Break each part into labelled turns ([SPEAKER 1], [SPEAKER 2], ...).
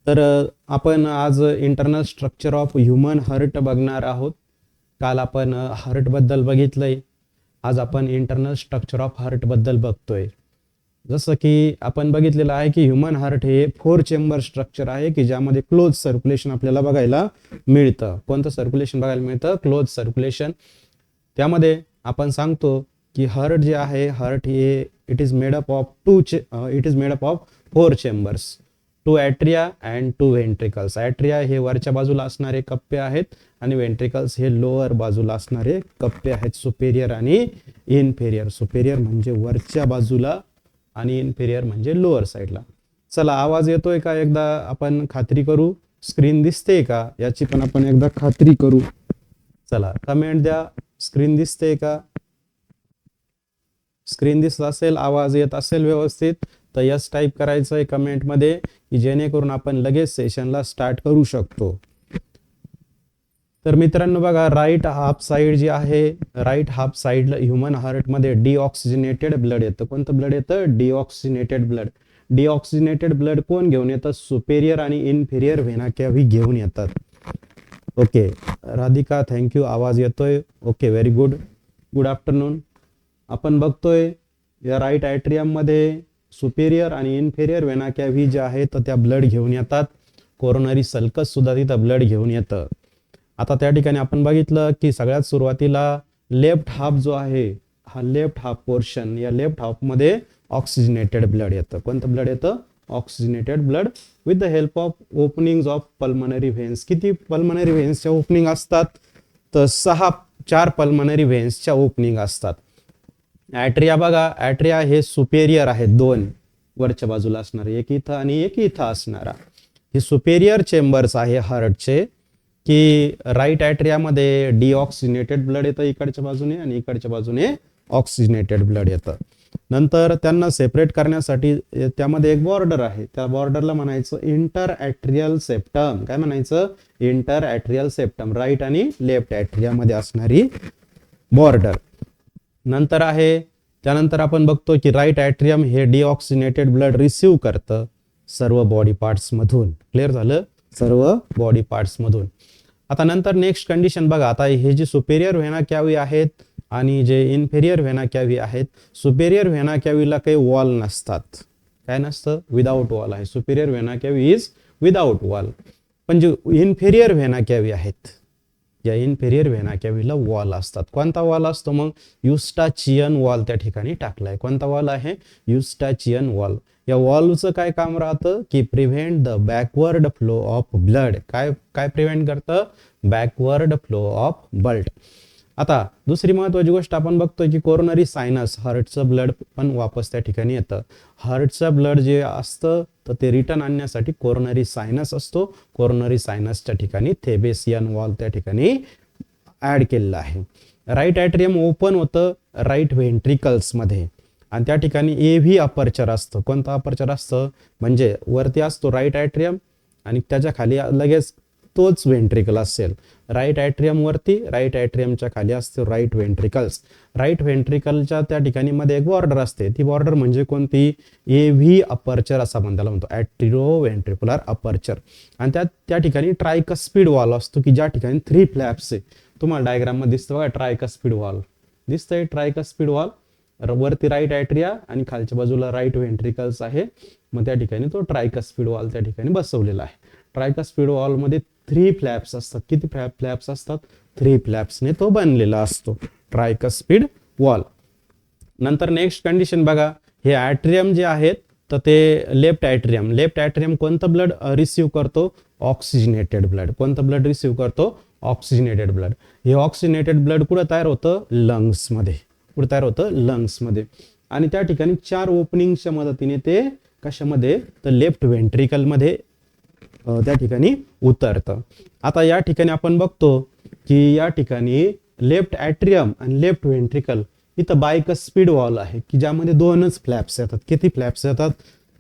[SPEAKER 1] तर आपण आज internal structure of human heart बघणार आहोत. काल आपण हार्टबद्दल बघितलंय. आज आपण इंटरनल स्ट्रक्चर ऑफ हार्टबद्दल बघतोय. जसं की आपण बघितलेलं आहे की ह्युमन हार्ट हे 4 चेंबर स्ट्रक्चर आहे की ज्यामध्ये क्लोज सर्क्युलेशन आपल्याला बघायला मिळतं. कोणतं सर्क्युलेशन बघायला मिळतं? Close circulation. त्यामध्ये आपण सांगतो की हार्ट जे आहे, हार्ट हे it is made up of 4 chambers, 2 atria and 2 ventricles. Atria हे वरच्या बाजूला असणारे कप्पे आहेत आणि व्हेंट्रिकल्स हे लोअर बाजूला असणारे कप्पे आहेत. सुपेरियर आणि इन्फेरियर. सुपेरियर म्हणजे वरच्या बाजूला आणि इन्फेरियर म्हणजे लोअर साईडला. चला, आवाज येतोय का एकदा आपण खात्री करू. स्क्रीन दिसते का याची पण आपण एकदा खात्री करू. चला, कमेंट द्या. स्क्रीन दिसते का? स्क्रीन दिसत असेल, आवाज येत असेल व्यवस्थित तर यस टाईप करायचं आहे कमेंटमध्ये की जेणेकरून आपण लगेच सेशनला स्टार्ट करू शकतो. तर मित्रांनो बघा, राईट हाफ साईड जी आहे, राईट हाफ साईडला ह्युमन हार्टमध्ये डिऑक्सिजनेटेड ब्लड येतं. कोणतं ब्लड येतं? Deoxygenated blood. डिऑक्सिजनेटेड ब्लड कोण घेऊन येतं? सुपेरियर आणि इन्फेरियर व्हेना कॅव्ही घेऊन येतात. Okay Radhika, thank you. आवाज येतोय. Okay, very good. Good afternoon. आपण बघतोय या राईट ॲट्रियममध्ये सुपेरियर आणि इन्फेरियर व्हेना कॅव्ही जे आहे तर त्या ब्लड घेऊन येतात. कोरोनरी सल्कस सुद्धा तिथं ब्लड घेऊन येतं. आता त्या ठिकाणी आपण बघितलं की सगळ्यात सुरुवातीला लेफ्ट हाफ जो आहे, हा लेफ्ट हाफ पोर्शन, या लेफ्ट हाफमध्ये ऑक्सिजनेटेड ब्लड येतं. कोणतं ब्लड येतं? Oxygenated blood with the help of openings of pulmonary veins. किती पल्मनरी व्हेन्सच्या ओपनिंग असतात? तर 4 पल्मनरी व्हेन्सच्या ओपनिंग असतात. ॲट्रिया बघा, ॲट्रिया हे सुपेरियर आहेत, 2 वरच्या बाजूला असणारे, एक इथं आणि एक इथं असणारा. हे सुपेरियर चेंबर्स आहे हार्टचे की राईट ॲट्रियामध्ये डिऑक्सिजनेटेड ब्लड येतं इकडच्या बाजूने आणि इकडच्या बाजूने ऑक्सिजनेटेड ब्लड येतं. नंतर त्यांना सेपरेट करण्यासाठी त्यामध्ये एक बॉर्डर आहे. त्या बॉर्डरला म्हणायचं इंटर ॲट्रियल सेप्टम. काय म्हणायचं? Inter atrial septum. राईट आणि लेफ्ट ॲट्रियामध्ये असणारी बॉर्डर. नंतर आहे, त्यानंतर आपण बघतो की राईट ॲट्रियम हे डिऑक्सिजनेटेड ब्लड रिसीव्ह करतं सर्व बॉडी पार्ट्समधून. क्लिअर झालं? सर्व बॉडी पार्ट्समधून. आता नंतर नेक्स्ट कंडिशन बघा. आता हे जे सुपेरियर व्हेना कॅव्ही आहेत आणि जे इन्फेरियर व्हेना कॅव्ही आहेत, सुपेरियर व्हेना कॅव्हीला काही वॉल नसतात. काय नसतं? विदाऊट वॉल आहे. Superior vena cavae is without wall. पण जे इन्फेरियर व्हेना कॅव्ही आहेत, या इन्फेरियर व्हेना कॅव्हीला वॉल असतात. कोणता वॉल असतो मग? युस्टाचियन वॉल त्या ठिकाणी टाकलाय. कोणता वॉल आहे? युस्टाचियन वॉल. या वॉलचं काय काम राहतं की prevent the backward flow of blood. काय प्रिव्हेंट करतं? Backward flow of blood. आता दुसरी महत्वाची गोष्ट आपण बघतोय की कोरोनरी सायनस, हार्टचं ब्लड पण वापस त्या ठिकाणी येतं. हार्टचं ब्लड जे असतं तर ते रिटर्न आणण्यासाठी कोरोनरी सायनस असतो. कोरोनरी सायनसच्या ठिकाणी थेबेसियन वॉल त्या ठिकाणी ऍड केलेला आहे. राईट ॲट्रियम ओपन होतं राईट व्हेंट्रिकल्समध्ये आणि त्या ठिकाणी एव्ही अपर्चर असतं. कोणतं अपर्चर असतं? म्हणजे वरती असतो राईट ॲट्रियम आणि त्याच्या खाली लगेच तोच व्हेंट्रिकल असेल. राईट ॲट्रियम वरती, राईट ॲट्रियमच्या खाली असतो राईट व्हेंट्रिकल्स. राईट व्हेंट्रिकलच्या त्या ठिकाणी मध्ये एक बॉर्डर असते. ती बॉर्डर म्हणजे कोणती? एव्ही अपर्चर असा त्याला म्हणतो, ॲट्रिओ व्हेंट्रिक्युलर अपर्चर. आणि त्या ठिकाणी ट्रायकस्पिड वॉल असतो की ज्या ठिकाणी 3 फ्लॅप्स आहे. तुम्हाला डायग्राम मध्ये दिसतं बघा, ट्रायकस्पिड वॉल दिसतंय. ट्रायकस्पिड वॉल, वरती राईट ॲट्रिया आणि खालच्या बाजूला राईट व्हेंट्रिकल्स आहे. मग त्या ठिकाणी तो ट्रायकस्पिड वॉल त्या ठिकाणी बसवलेला आहे. ट्रायकस्पिड वॉलमध्ये 3 फ्लॅप्स असतात. किती फ्लॅप्स असतात? 3 फ्लॅप्सने तो बनलेला असतो ट्रायकस्पिड वॉल. नंतर नेक्स्ट कंडिशन बघा, हे ॲट्रियम जे आहेत तर ते लेफ्ट ॲट्रियम कोणतं ब्लड रिसीव्ह करतो? Oxygenated blood. कोणतं ब्लड रिसीव्ह करतो? Oxygenated blood. हे ऑक्सिजनेटेड ब्लड कुठं तयार होतं? लंग्समध्ये. कुठं तयार होतं? लंग्समध्ये. आणि त्या ठिकाणी 4 ओपनिंगच्या मदतीने ते कशामध्ये? तर लेफ्ट व्हेंट्रिकलमध्ये त्या ठिकाणी उतरतं. आता या ठिकाणी आपण बघतो की या ठिकाणी लेफ्ट ॲट्रियम आणि लेफ्ट व्हेंट्रिकल इथं बायकस्पिड वॉल आहे की ज्यामध्ये 2च फ्लॅप्स येतात. किती फ्लॅप्स येतात?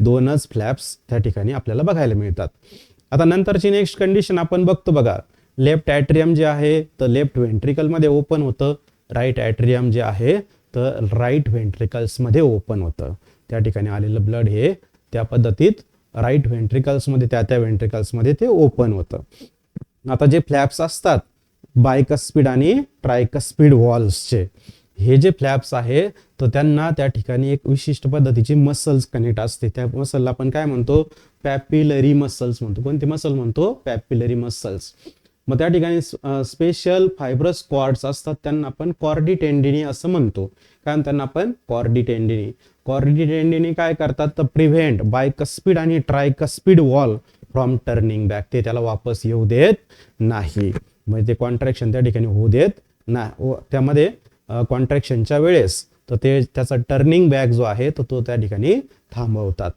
[SPEAKER 1] 2च फ्लॅप्स त्या ठिकाणी आपल्याला बघायला मिळतात. आता नंतरची नेक्स्ट कंडिशन आपण बघतो बघा. लेफ्ट ॲट्रियम जे आहे तर लेफ्ट व्हेंट्रिकलमध्ये ओपन होतं. राईट ॲट्रियम जे आहे तर राईट व्हेंट्रिकल्समध्ये ओपन होतं. त्या ठिकाणी आलेलं ब्लड हे त्या पद्धतीत राईट व्हेंट्रिकल्समध्ये त्या व्हेंट्रिकल्समध्ये ते ओपन होतं. आता जे फ्लॅप्स असतात बायकस्पिड आणि ट्रायकस्पिड वॉल्सचे, हे जे फ्लॅप्स आहे तर त्यांना त्या ठिकाणी एक विशिष्ट पद्धतीची मसल्स कनेक्ट असते. त्या मसलला आपण काय म्हणतो, पॅपिलरी मसल्स म्हणतो. कोणती मसल म्हणतो, पॅपिलरी मसल्स. मग त्या ठिकाणी स्पेशल फायब्रस कॉर्ड्स असतात, त्यांना आपण कॉर्डी टेंडिनी असं म्हणतो. कारण त्यांना आपण कॉर्डी टेंडिनी काय करतात, तर प्रिव्हेंट बायकस्पिड आणि ट्रायकस्पिड वॉल फ्रॉम टर्निंग बॅक. ते त्याला वापस येऊ देत नाही, म्हणजे ते कॉन्ट्रॅक्शन त्या ठिकाणी होऊ देत नाही. त्यामध्ये कॉन्ट्रॅक्शनच्या वेळेस तर ते त्याचा टर्निंग बॅक जो आहे तो त्या ठिकाणी थांबवतात.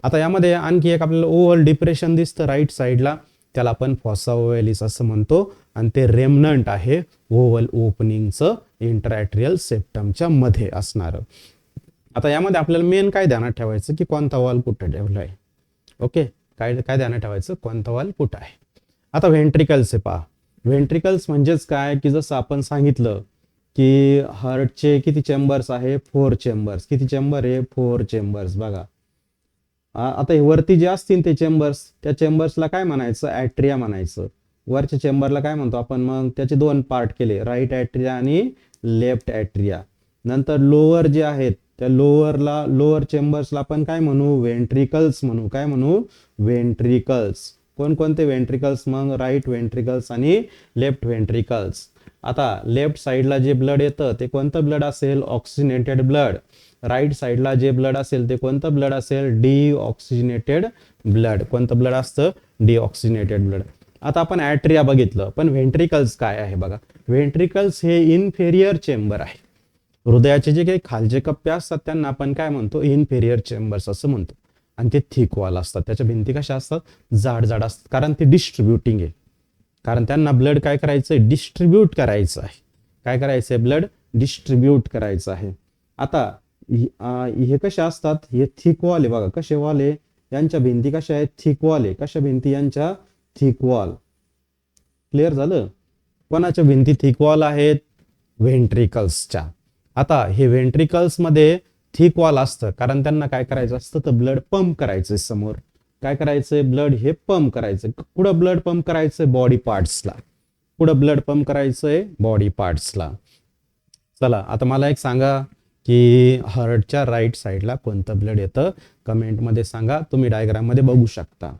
[SPEAKER 1] आता यामध्ये आणखी एक आपल्याला ओव्हल डिप्रेशन दिसतं राईट साईडला, त्याला आपण फॉसा ओव्हॅलिस असं म्हणतो, आणि ते रेमनंट आहे ओव्हल ओपनिंगचं इंटरॅट्रियल सेप्टमच्या मध्ये असणारं. आता यामध्ये आपल्याला मेन काय ध्यानात ठेवायचं की कोणता वॉल कुठं ठेवला आहे. ओके, काय ध्यानात ठेवायचं, कोणता वॉल कुठं आहे. आता व्हेंट्रिकल्स आहे पहा. व्हेंट्रिकल्स म्हणजेच काय की जसं आपण सांगितलं की हार्टचे किती चेंबर्स आहे, 4 चेंबर्स. किती चेंबर आहे, 4 चेंबर्स. बघा आता हे वरती जे असतील ते चेंबर्स, त्या चेंबर्सला काय म्हणायचं, ॲट्रिया म्हणायचं. वरच्या चेंबरला काय म्हणतो आपण, मग त्याचे 2 पार्ट केले, राईट ॲट्रिया आणि लेफ्ट ॲट्रिया. नंतर लोअर जे आहेत त्या लोअर चेंबर्सला आपण काय म्हणू, व्हेंट्रिकल्स म्हणू. काय म्हणू, व्हेंट्रिकल्स. कोणकोणते व्हेंट्रिकल्स, मग राईट व्हेंट्रिकल्स आणि लेफ्ट व्हेंट्रिकल्स. आता लेफ्ट साईडला जे ब्लड येतं ते कोणतं ब्लड असेल, ऑक्सिजनेटेड ब्लड. राईट साईडला जे ब्लड असेल ते कोणतं ब्लड असेल, डिऑक्सिजनेटेड ब्लड. कोणतं ब्लड असतं, डिऑक्सिजनेटेड ब्लड. आता आपण ॲट्रिया बघितलं, पण व्हेंट्रिकल्स काय आहे बघा. व्हेंट्रिकल्स हे इन्फेरियर चेंबर आहे. हृदयाचे जे काही खालचे कप्पे असतात त्यांना आपण काय म्हणतो, इन्फेरियर चेंबर्स असं म्हणतो. आणि ते थिक वॉल असतात, त्याच्या भिंती कशा असतात, जाड असतात. कारण ते डिस्ट्रीब्युटिंग आहे, कारण त्यांना ब्लड काय करायचं आहे, डिस्ट्रीब्यूट करायचं आहे. काय करायचं आहे, ब्लड डिस्ट्रीब्यूट करायचं आहे. आता हे कसे असतात, हे थिक वॉल आहे बघा. कसे वॉल आहे, यांच्या भिंती कशा आहेत, थिक वॉल आहे. कशा भिंती, यांच्या थिक वॉल. क्लिअर झालं. कोणाच्या भिंती थिक वॉल आहेत, व्हेंट्रिकल्सच्या. आता हे व्हेंट्रिकल्स मध्ये थिक वॉल असतं कारण त्यांना काय करायचं असतं, तर ब्लड पंप करायचं समोर. काय करायचंय, ब्लड हे पंप करायचं. कुठं ब्लड पंप करायचंय, बॉडी पार्ट्सला. कुठं ब्लड पंप करायचंय, बॉडी पार्ट्सला. चला आता मला एक सांगा की हार्टच्या राईट साईडला कोणतं ब्लड येतं, कमेंटमध्ये सांगा. तुम्ही डायग्राम मध्ये बघू शकता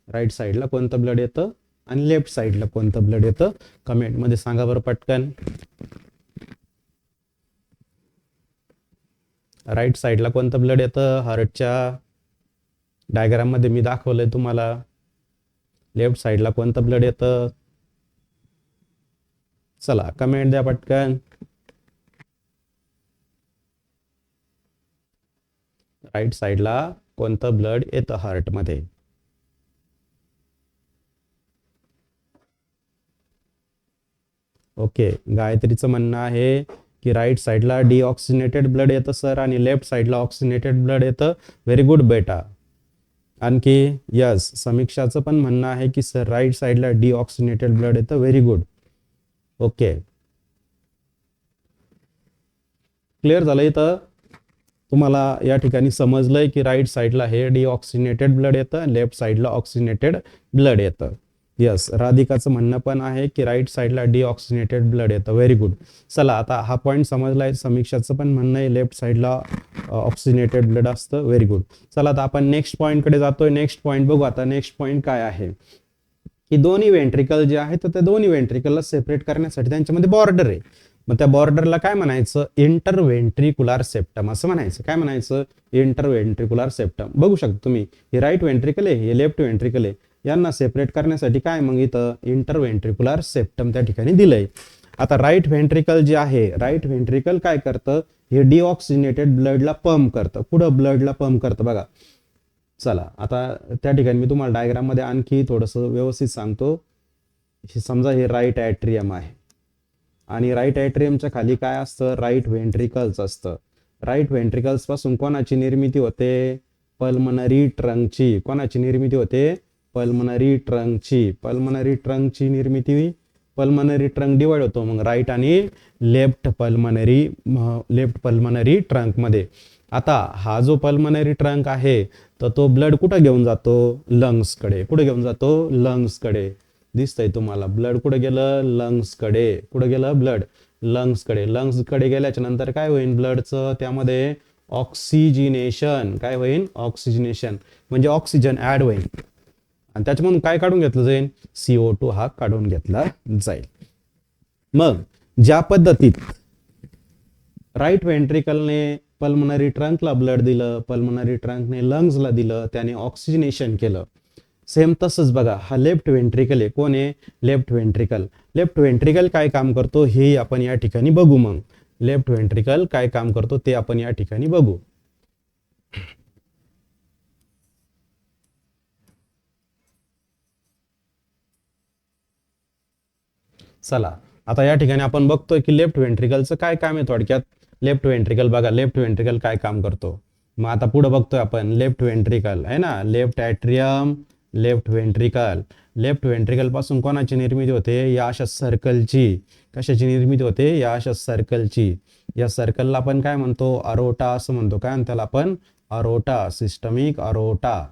[SPEAKER 1] राईट साईडला कोणतं ब्लड येतं आणि लेफ्ट साईडला कोणतं ब्लड येतं. कमेंटमध्ये सांगा बरं पटकन. राईट साईडला कोणतं ब्लड येतं हार्टच्या, डायग्राम मध्ये मी दाखवलंय तुम्हाला. लेफ्ट साईडला कोणतं ब्लड येतं, चला कमेंट द्या पटकन. राईट साईडला कोणतं ब्लड येतं हार्ट मध्ये. ओके, गायत्रीचं म्हणणं आहे की राईट साईडला डिऑक्सिजनेटेड ब्लड येतं सर आणि लेफ्ट साईडला ऑक्सिजनेटेड ब्लड येतं. व्हेरी गुड बेटा. आणखी यस, समीक्षाचं पण म्हणणं आहे की सर राईट साईडला डिऑक्सिजनेटेड ब्लड येतं. Very good. ओके, क्लिअर झालं. इथं तुम्हाला या ठिकाणी समजलंय की राईट साईडला हे डिऑक्सिजनेटेड ब्लड येतं, लेफ्ट साईडला ऑक्सिजनेटेड ब्लड येतं. यस, राधिकाचं म्हणणं पण आहे की राईट साईडला डिऑक्सिजनेटेड ब्लड येतं. Very good. चला आता हा पॉईंट समजलाय. समीक्षाचं पण म्हणणं आहे लेफ्ट साईडला ऑक्सिजनेटेड ब्लड असतं. Very good. चला आता आपण नेक्स्ट पॉईंटकडे जातोय. नेक्स्ट पॉईंट बघू. आता नेक्स्ट पॉईंट काय आहे की दोन्ही व्हेंट्रिकल जे आहेत तर त्या दोन्ही व्हेंट्रिकलला सेपरेट करण्यासाठी त्यांच्यामध्ये बॉर्डर आहे. मग त्या बॉर्डरला काय म्हणायचं, इंटरव्हेंट्रिक्युलर सेप्टम असं म्हणायचं. काय म्हणायचं, इंटरव्हेंट्रिक्युलर सेप्टम. बघू शकता तुम्ही, हे राईट व्हेंट्रिकल आहे, हे लेफ्ट व्हेंट्रिकल आहे. यांना सेपरेट करण्यासाठी काय मग इथं इंटरव्हेंट्रिक्युलर सेप्टम त्या ठिकाणी दिलंय. आता राईट व्हेंट्रिकल जे आहे, राईट व्हेंट्रिकल काय करतं, हे डिऑक्सिजनेटेड ब्लडला पंप करतं. पुढं ब्लडला पंप करतं बघा. चला आता त्या ठिकाणी मी तुम्हाला डायग्राम मध्ये आणखी थोडंसं व्यवस्थित सांगतो. समजा हे राईट ॲट्रियम आहे आणि राईट ॲट्रियमच्या खाली काय असतं, राईट व्हेंट्रिकल्स असतं. राईट व्हेंट्रिकल्स पासून कोणाची निर्मिती होते, पल्मनरी ट्रंकची. कोणाची निर्मिती होते, पल्मनरी ट्रंकची. पल्मनरी ट्रंकची निर्मिती, पल्मनरी ट्रंक डिवाइड होतो मग राईट आणि लेफ्ट पल्मनरी ट्रंक मध्ये. आता हा जो पल्मनरी ट्रंक आहे तर तो ब्लड कुठं घेऊन जातो, लंग्सकडे. कुठे घेऊन जातो, लंग्सकडे. दिसतंय तुम्हाला ब्लड कुठे गेलं, लंग्सकडे. कुठे गेलं ब्लड, लंग्सकडे. लंग्सकडे गेल्याच्या नंतर काय होईल ब्लडचं, त्यामध्ये ऑक्सिजिनेशन. काय होईल, ऑक्सिजिनेशन म्हणजे ऑक्सिजन ऍड होईल आणि त्याच्यामधून काय काढून घेतलं जाईल, CO2 हा काढून घेतला जाईल. मग ज्या पद्धतीत राईट व्हेंट्रिकलने पल्मनरी ट्रंकला ब्लड दिलं, पल्मनरी ट्रंकने लंग्सला दिलं, त्याने ऑक्सिजनेशन केलं, सेम तसंच बघा हा लेफ्ट व्हेंट्रिकल आहे. कोण आहे, लेफ्ट व्हेंट्रिकल. लेफ्ट व्हेंट्रिकल काय काम करतो हे आपण या ठिकाणी बघू. मग लेफ्ट व्हेंट्रिकल काय काम करतो ते आपण या ठिकाणी बघू. चला आता या ठिकाणी आपण बघतोय की लेफ्ट व्हेंट्रिकलचं काय काम आहे थोडक्यात. लेफ्ट व्हेंट्रिकल बघा, लेफ्ट व्हेंट्रिकल काय काम करतो. मग आता पुढे बघतोय आपण लेफ्ट व्हेंट्रिकल आहे ना, left atrium, left ventricle. Left ventricle पासून कोणाची निर्मिती होते, या अशा सर्कलची. कशाची निर्मिती होते, या अशा सर्कलची. या सर्कलला आपण काय म्हणतो, अरोटा असं म्हणतो. काय म्हणतो आपण, अरोटा, सिस्टमिक अरोटा.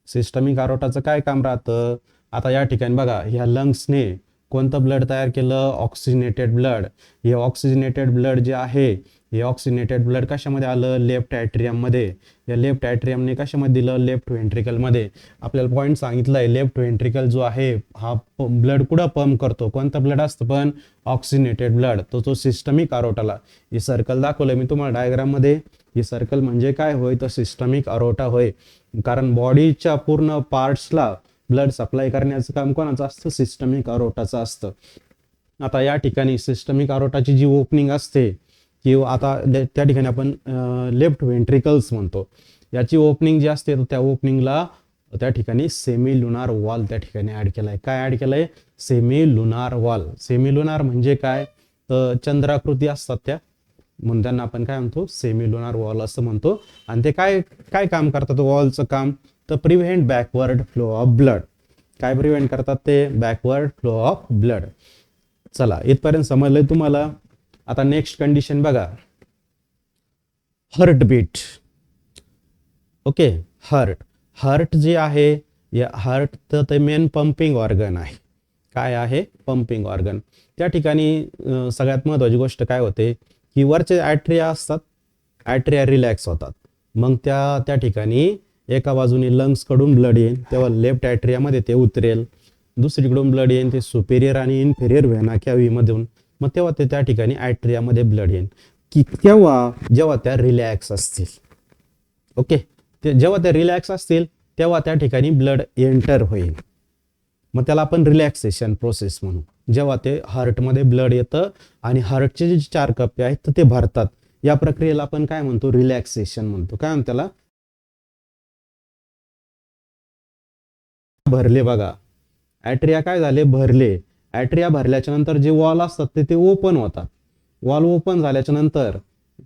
[SPEAKER 1] सिस्टमिक अरोटाचं काय काम राहतं. आता या ठिकाणी बघा ह्या लंग्सने कोणतं ब्लड तयार केलं, ऑक्सिजनेटेड ब्लड. हे ऑक्सिजनेटेड ब्लड जे आहे, हे ऑक्सिजनेटेड ब्लड कशामध्ये आलं, लेफ्ट ॲट्रियममध्ये. या लेफ्ट ॲट्रियमने कशामध्ये दिलं, लेफ्ट व्हेंट्रिकलमध्ये. आपल्याला पॉईंट सांगितलंय, लेफ्ट व्हेंट्रिकल जो आहे हा ब्लड कुठं पंप करतो, कोणतं ब्लड असतं पण, ऑक्सिजनेटेड ब्लड. तो सिस्टमिक अरोटाला. हे सर्कल दाखवलंय मी तुम्हाला डायग्राममध्ये. हे सर्कल म्हणजे काय होय, तर सिस्टमिक अरोटा होय. कारण बॉडीच्या पूर्ण पार्ट्सला ब्लड सप्लाय करण्याचं काम कोणाचं असतं, सिस्टमिक अरोटाचं असतं. आता या ठिकाणी सिस्टमिक अरोटाची जी ओपनिंग असते किंवा आता त्या ठिकाणी आपण लेफ्ट व्हेंट्रिकल्स म्हणतो, याची ओपनिंग जी असते तर त्या ओपनिंगला त्या ठिकाणी सेमी लुनार वॉल त्या ठिकाणी ऍड केलाय. काय ऍड केलंय, semi lunar wall. Semi lunar म्हणजे काय, तर चंद्राकृती असतात त्या, म्हणून त्यांना आपण काय म्हणतो, सेमी लुनार वॉल असं म्हणतो. आणि ते काय काय काम करतात वॉलचं काम, तर prevent backward flow of blood. काय प्रिव्हेंट करतात ते, बॅकवर्ड फ्लो ऑफ ब्लड. चला इथपर्यंत समजलंय तुम्हाला. आता नेक्स्ट कंडिशन बघा, हार्ट बीट. ओके, हार्ट जे आहे, या हार्ट तर ते मेन पंपिंग ऑर्गन आहे. काय आहे, पंपिंग ऑर्गन. त्या ठिकाणी सगळ्यात महत्वाची गोष्ट काय होते की वरचे ॲट्रिया असतात, ॲट्रिया रिलॅक्स होतात. मग त्या ठिकाणी एका बाजूने लंग्स कडून ब्लड येईल तेव्हा लेफ्ट ॲट्रियामध्ये ते उतरेल, दुसरीकडून ब्लड येईल ते सुपेरियर आणि इन्फेरियर व्हेना कॅव्हीमधून, मग तेव्हा ते त्या ठिकाणी ॲट्रियामध्ये ब्लड येईल. की तेव्हा जेव्हा त्या रिलॅक्स असतील. ओके, ते जेव्हा ते रिलॅक्स असतील तेव्हा त्या ठिकाणी ब्लड एंटर होईल. मग त्याला आपण रिलॅक्सेशन प्रोसेस म्हणू. जेव्हा ते हार्टमध्ये ब्लड येतं आणि हार्टचे जे 4 कप्पे आहेत तर ते भरतात, या प्रक्रियेला आपण काय म्हणतो, रिलॅक्सेशन म्हणतो. काय म्हणतो त्याला, भरले बघा, ॲट्रिया काय झाले, भरले. ॲट्रिया भरल्याच्या नंतर जे वॉल असतात ते ओपन होतात. वॉल ओपन झाल्याच्या नंतर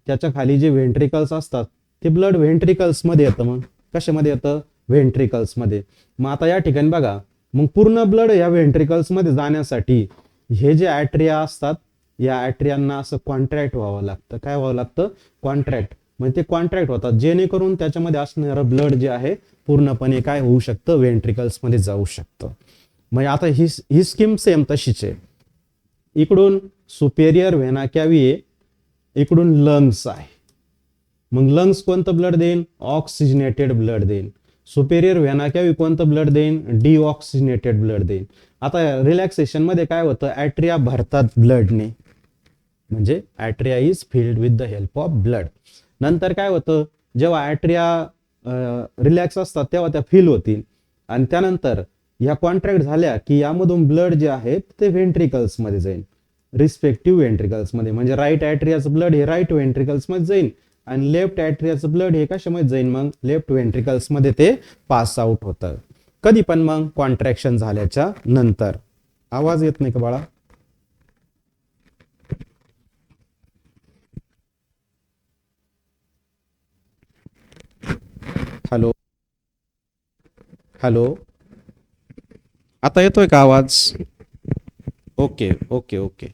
[SPEAKER 1] त्याच्या खाली जे व्हेंट्रिकल्स असतात ते ब्लड व्हेंट्रिकल्समध्ये येतं. मग कशामध्ये येतं, व्हेंट्रिकल्समध्ये. मग आता या ठिकाणी बघा, मग पूर्ण ब्लड या व्हेंट्रिकल्समध्ये जाण्यासाठी हे जे ॲट्रिया असतात, या ॲट्रियांना असं कॉन्ट्रॅक्ट व्हावं लागतं. काय व्हावं लागतं, कॉन्ट्रॅक्ट. म्हणजे ते कॉन्ट्रॅक्ट होतात जेणेकरून त्याच्यामध्ये असणारं ब्लड जे आहे पूर्णपणे काय होऊ शकतं, व्हेंट्रिकल्समध्ये जाऊ शकतं. म्हणजे आता ही स्कीम सेम तशीच आहे. इकडून सुपेरियर व्हेना कॅव्ही आहे, इकडून लंग्स आहे. मग लंग्स कोणतं ब्लड देईन, ऑक्सिजनेटेड ब्लड देईन. सुपेरियर व्हेना कॅव्ही कोणतं ब्लड देईन, डिऑक्सिजनेटेड ब्लड देईन. आता रिलॅक्सेशन मध्ये काय होतं, ॲट्रिया भरतात ब्लडने, म्हणजे atria is filled with the help of blood. नंतर काय होतं, जेव्हा ॲट्रिया रिलॅक्स असतात तेव्हा त्या फिल होतील आणि त्यानंतर या कॉन्ट्रॅक्ट झाल्या की यामधून ब्लड जे आहे ते व्हेंट्रिकल्स मध्ये जाईल, रिस्पेक्टिव्ह व्हेंट्रिकल्स मध्ये. म्हणजे राईट ॲट्रियाचं ब्लड हे राईट व्हेंट्रिकल्स मध्ये जाईल आणि लेफ्ट ॲट्रियाचं ब्लड हे कशामध्ये जाईल, मग लेफ्ट व्हेंट्रिकल्स मध्ये ते पास आउट होतं. कधी पण मग कॉन्ट्रॅक्शन झाल्याच्या नंतर. आवाज येत नाही का बाळा, हॅलो हॅलो, आता येतोय का आवाज, ओके ओके ओके.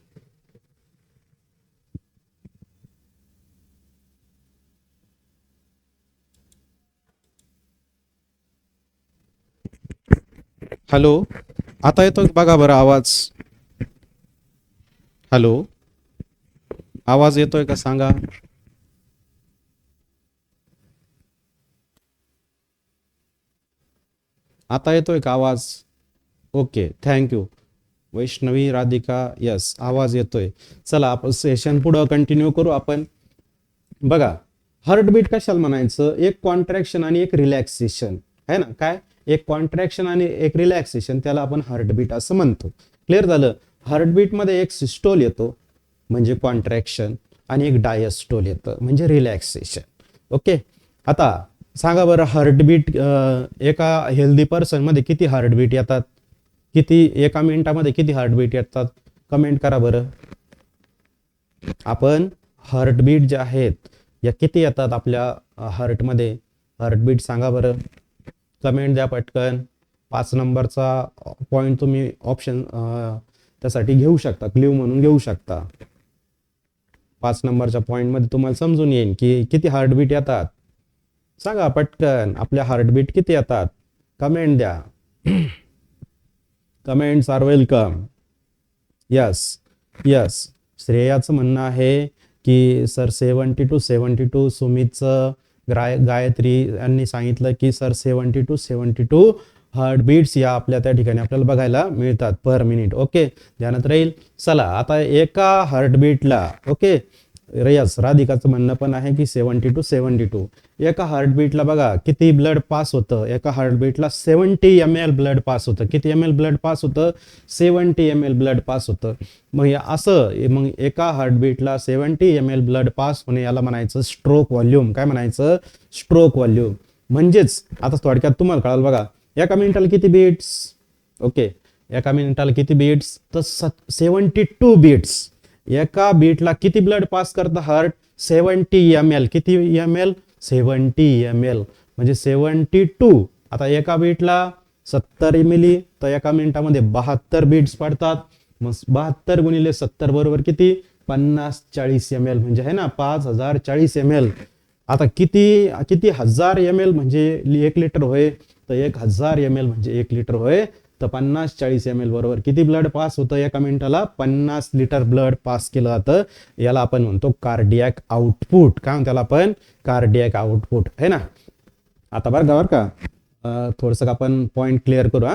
[SPEAKER 1] हॅलो, आता येतो बघा बरं आवाज. हॅलो, आवाज येतोय का सांगा. आता येतोय का आवाज. Okay, thank you. Vaishnavi, Radhika, yes, आवाज येतोय. चला आपण सेशन पुढं कंटिन्यू करू आपण. बघा, हार्टबीट कशाला म्हणायचं, एक कॉन्ट्रॅक्शन आणि एक रिलॅक्सेशन आहे ना. काय, एक कॉन्ट्रॅक्शन आणि एक रिलॅक्सेशन, त्याला आपण हार्टबीट असं म्हणतो. क्लिअर झालं. हार्टबीट मध्ये एक सिस्टोल येतो म्हणजे कॉन्ट्रॅक्शन, आणि एक डायस्टोल येतं म्हणजे रिलॅक्सेशन. ओके, आता सांगा बरं, हार्टबीट एका हेल्दी पर्सन मध्ये किती हार्टबीट येतात, किती एका मिनिटामध्ये किती हार्टबीट येतात, कमेंट करा बरं. आपण हार्टबीट जे आहेत या किती येतात आपल्या हार्टमध्ये, हार्टबीट सांगा बरं. कमेंट द्या पटकन. 5 नंबरचा पॉइंट तुम्ही ऑप्शन त्यासाठी घेऊ शकता, क्ल्यू म्हणून घेऊ शकता. 5 नंबरच्या पॉइंट मध्ये तुम्हाला समजून येईल की किती हार्टबीट येतात. सांगा पटकन, आपल्या हार्टबीट किती येतात, कमेंट द्या. Comments are welcome. Yes, yes. श्रेयाचं म्हणणं आहे की सर 70 to 72, सुमितचं, गायत्री यांनी सांगितलं की सर 70 to 72 हार्टबीट्स या आपल्या त्या ठिकाणी आपल्याला बघायला मिळतात पर मिनिट. ओके, ध्यानात राहील. चला आता एका हार्टबीटला, ओके, यस, राधिकाचं म्हणणं पण आहे की 70 to 72. एका हार्टबीटला बघा किती ब्लड पास होतं, एका हार्टबीटला 70 ml ब्लड पास होतं. किती ml ब्लड पास होतं, 70 ml ब्लड पास होतं. मग असं, मग एका हार्टबीटला 70 ml ब्लड पास होणे याला म्हणायचं स्ट्रोक व्हॉल्यूम. काय म्हणायचं, स्ट्रोक व्हॉल्यूम. म्हणजेच आता थोडक्यात तुम्हाला कळाल बघा, एका मिनिटाला किती बीट्स, ओके, एका मिनिटाला किती बीट्स, तर 72 बीट्स. एका बीटला किती ब्लड पास करतं हार्ट, 70 ml. किती ml, 70 ml, म्हणजे 72. आता एका बीटला 70 मिली, तर एका मिनिटामध्ये 72 बीट्स पडतात. मग 72 गुणिले 70 बरोबर किती, 50-40 ml, म्हणजे आहे ना 5040 ml. आता किती किती 1000 ml म्हणजे 1 लिटर होय, तर 1000 ml म्हणजे 1 लिटर होय. तर 50-40 ml बरोबर किती ब्लड पास होतं एका मिनिटाला, 50 लिटर ब्लड पास केलं जातं. याला आपण म्हणतो कार्डियक आउटपुट. काय म्हणतो त्याला आपण, कार्डियक आउटपुट, है ना. आता बरं का थोडंसं आपण पॉइंट क्लिअर करू.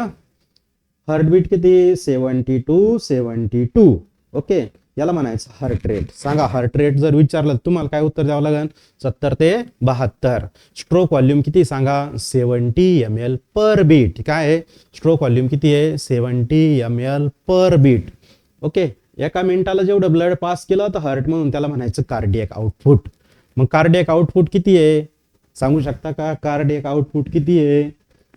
[SPEAKER 1] हार्टबीट किती, 70 to 72. ओके, याला म्हणायचं हार्ट रेट. सांगा, हार्ट रेट जर विचारलं तुम्हाला काय उत्तर द्यावं लागेल, 70 ते 72. स्ट्रोक व्हॉल्यूम किती सांगा, 70 ml पर बीट. काय आहे, स्ट्रोक व्हॉल्यूम किती आहे, 70 ml पर बीट. ओके, एका मिनिटाला जेवढं ब्लड पास केलं तर हार्ट म्हणून त्याला म्हणायचं कार्डियक आउटपुट. मग कार्डियक आउटपुट किती आहे, सांगू शकता का, कार्डियक आउटपुट किती आहे.